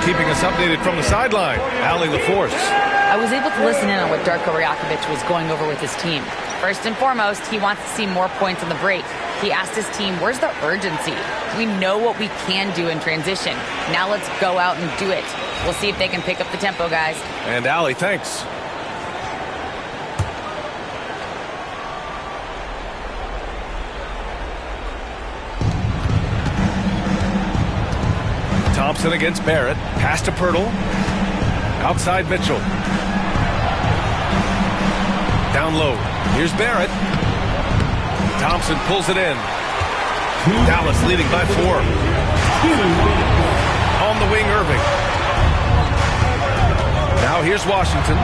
[SPEAKER 6] Keeping us updated from the sideline, Allie LaForce.
[SPEAKER 15] I was able to listen in on what Darko Rajakovic was going over with his team. First and foremost, he wants to see more points on the break. He asked his team, where's the urgency? We know what we can do in transition. Now let's go out and do it. We'll see if they can pick up the tempo, guys.
[SPEAKER 6] And Allie, thanks. Thompson against Barrett. Pass to Pirtle. Outside Mitchell. Down low. Here's Barrett. Thompson pulls it in. Dallas leading by 4. On the wing, Irving. Now here's Washington.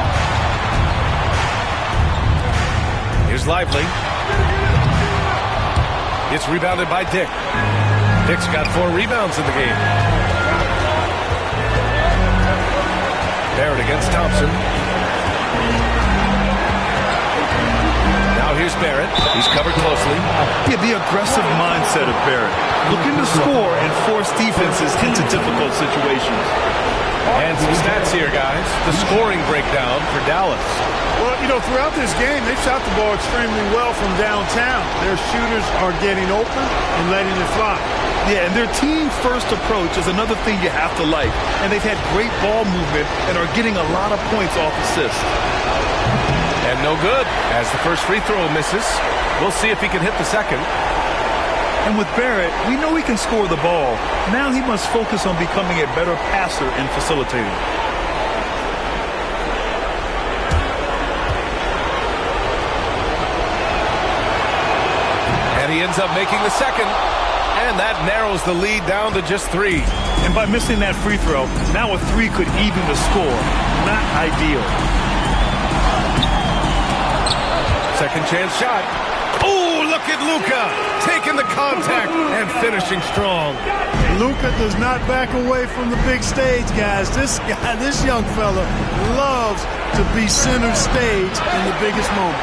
[SPEAKER 6] Here's Lively. It's rebounded by Dick. Dick's got 4 rebounds in the game. Barrett against Thompson. Now here's Barrett. He's covered closely.
[SPEAKER 14] Yeah, the aggressive mindset of Barrett. Looking to score and force defenses into difficult situations.
[SPEAKER 6] And some stats here, guys. The scoring breakdown for Dallas.
[SPEAKER 7] Well, you know, throughout this game, they've shot the ball extremely well from downtown. Their shooters are getting open and letting it fly.
[SPEAKER 14] Yeah, and their team-first approach is another thing you have to like. And they've had great ball movement and are getting a lot of points off assists.
[SPEAKER 6] And no good, as the first free throw misses. We'll see if he can hit the second.
[SPEAKER 14] And with Barrett, we know he can score the ball. Now he must focus on becoming a better passer and facilitator.
[SPEAKER 6] And he ends up making the second. And that narrows the lead down to just 3.
[SPEAKER 14] And by missing that free throw, now a 3 could even the score. Not ideal.
[SPEAKER 6] Second chance shot. Oh, look at Luka taking the contact and finishing strong.
[SPEAKER 7] Luka does not back away from the big stage, guys. This young fella loves to be center stage in the biggest moments.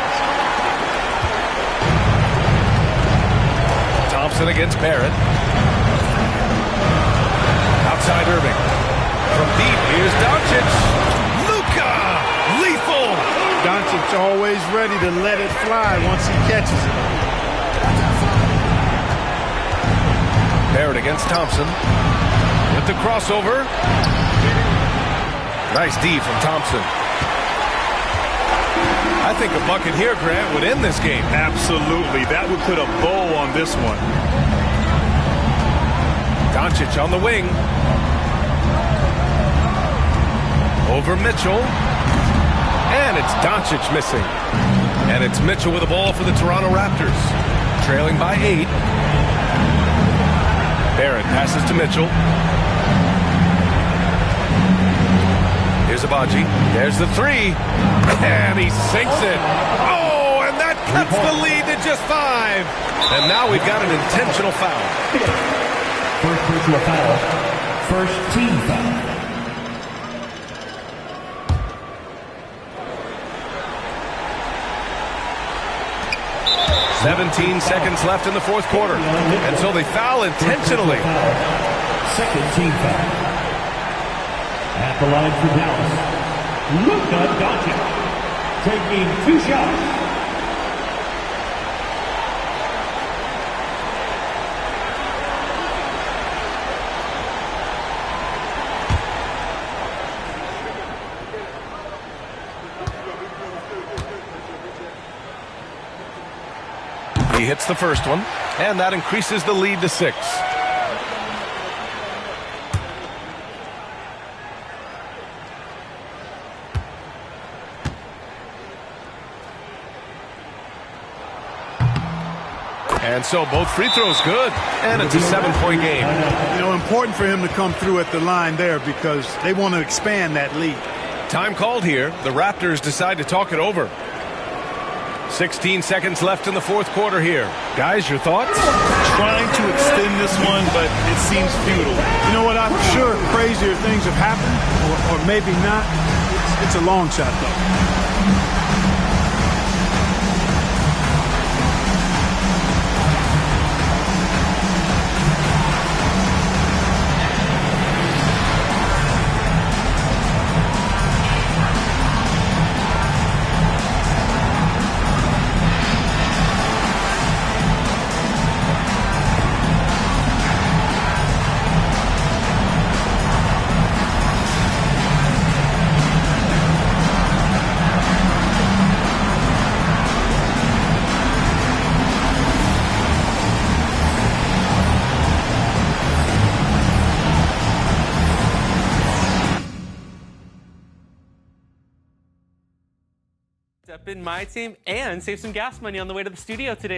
[SPEAKER 6] Thompson against Barrett. Outside Irving. From deep, here's Doncic. Luka! Lethal!
[SPEAKER 7] Doncic always ready to let it fly once he catches it.
[SPEAKER 6] Barrett against Thompson. With the crossover. Nice D from Thompson. I think a bucket here, Grant, would end this game.
[SPEAKER 14] Absolutely. That would put a bow on this one.
[SPEAKER 6] Doncic on the wing. Over Mitchell. And it's Doncic missing. And it's Mitchell with the ball for the Toronto Raptors. Trailing by 8. Barrett passes to Mitchell. Here's Abaji. There's the 3. And he sinks it. Oh, and that cuts the lead to just 5. And now we've got an intentional foul.
[SPEAKER 3] First personal foul. First team foul.
[SPEAKER 6] 17 seconds left in the fourth quarter. And so they foul intentionally.
[SPEAKER 3] Second team foul. At the line for Dallas, Luka Doncic, taking 2 shots.
[SPEAKER 6] He hits the first one, and that increases the lead to 6. And so both free throws good, and it's a 7-point game.
[SPEAKER 7] You know, important for him to come through at the line there because they want to expand that lead.
[SPEAKER 6] Time called here. The Raptors decide to talk it over. 16 seconds left in the fourth quarter here. Guys, your thoughts?
[SPEAKER 14] Trying to extend this one, but it seems futile.
[SPEAKER 7] You know what? I'm sure crazier things have happened, or maybe not. It's a long shot, though.
[SPEAKER 16] Step in my team and save some gas money on the way to the studio today.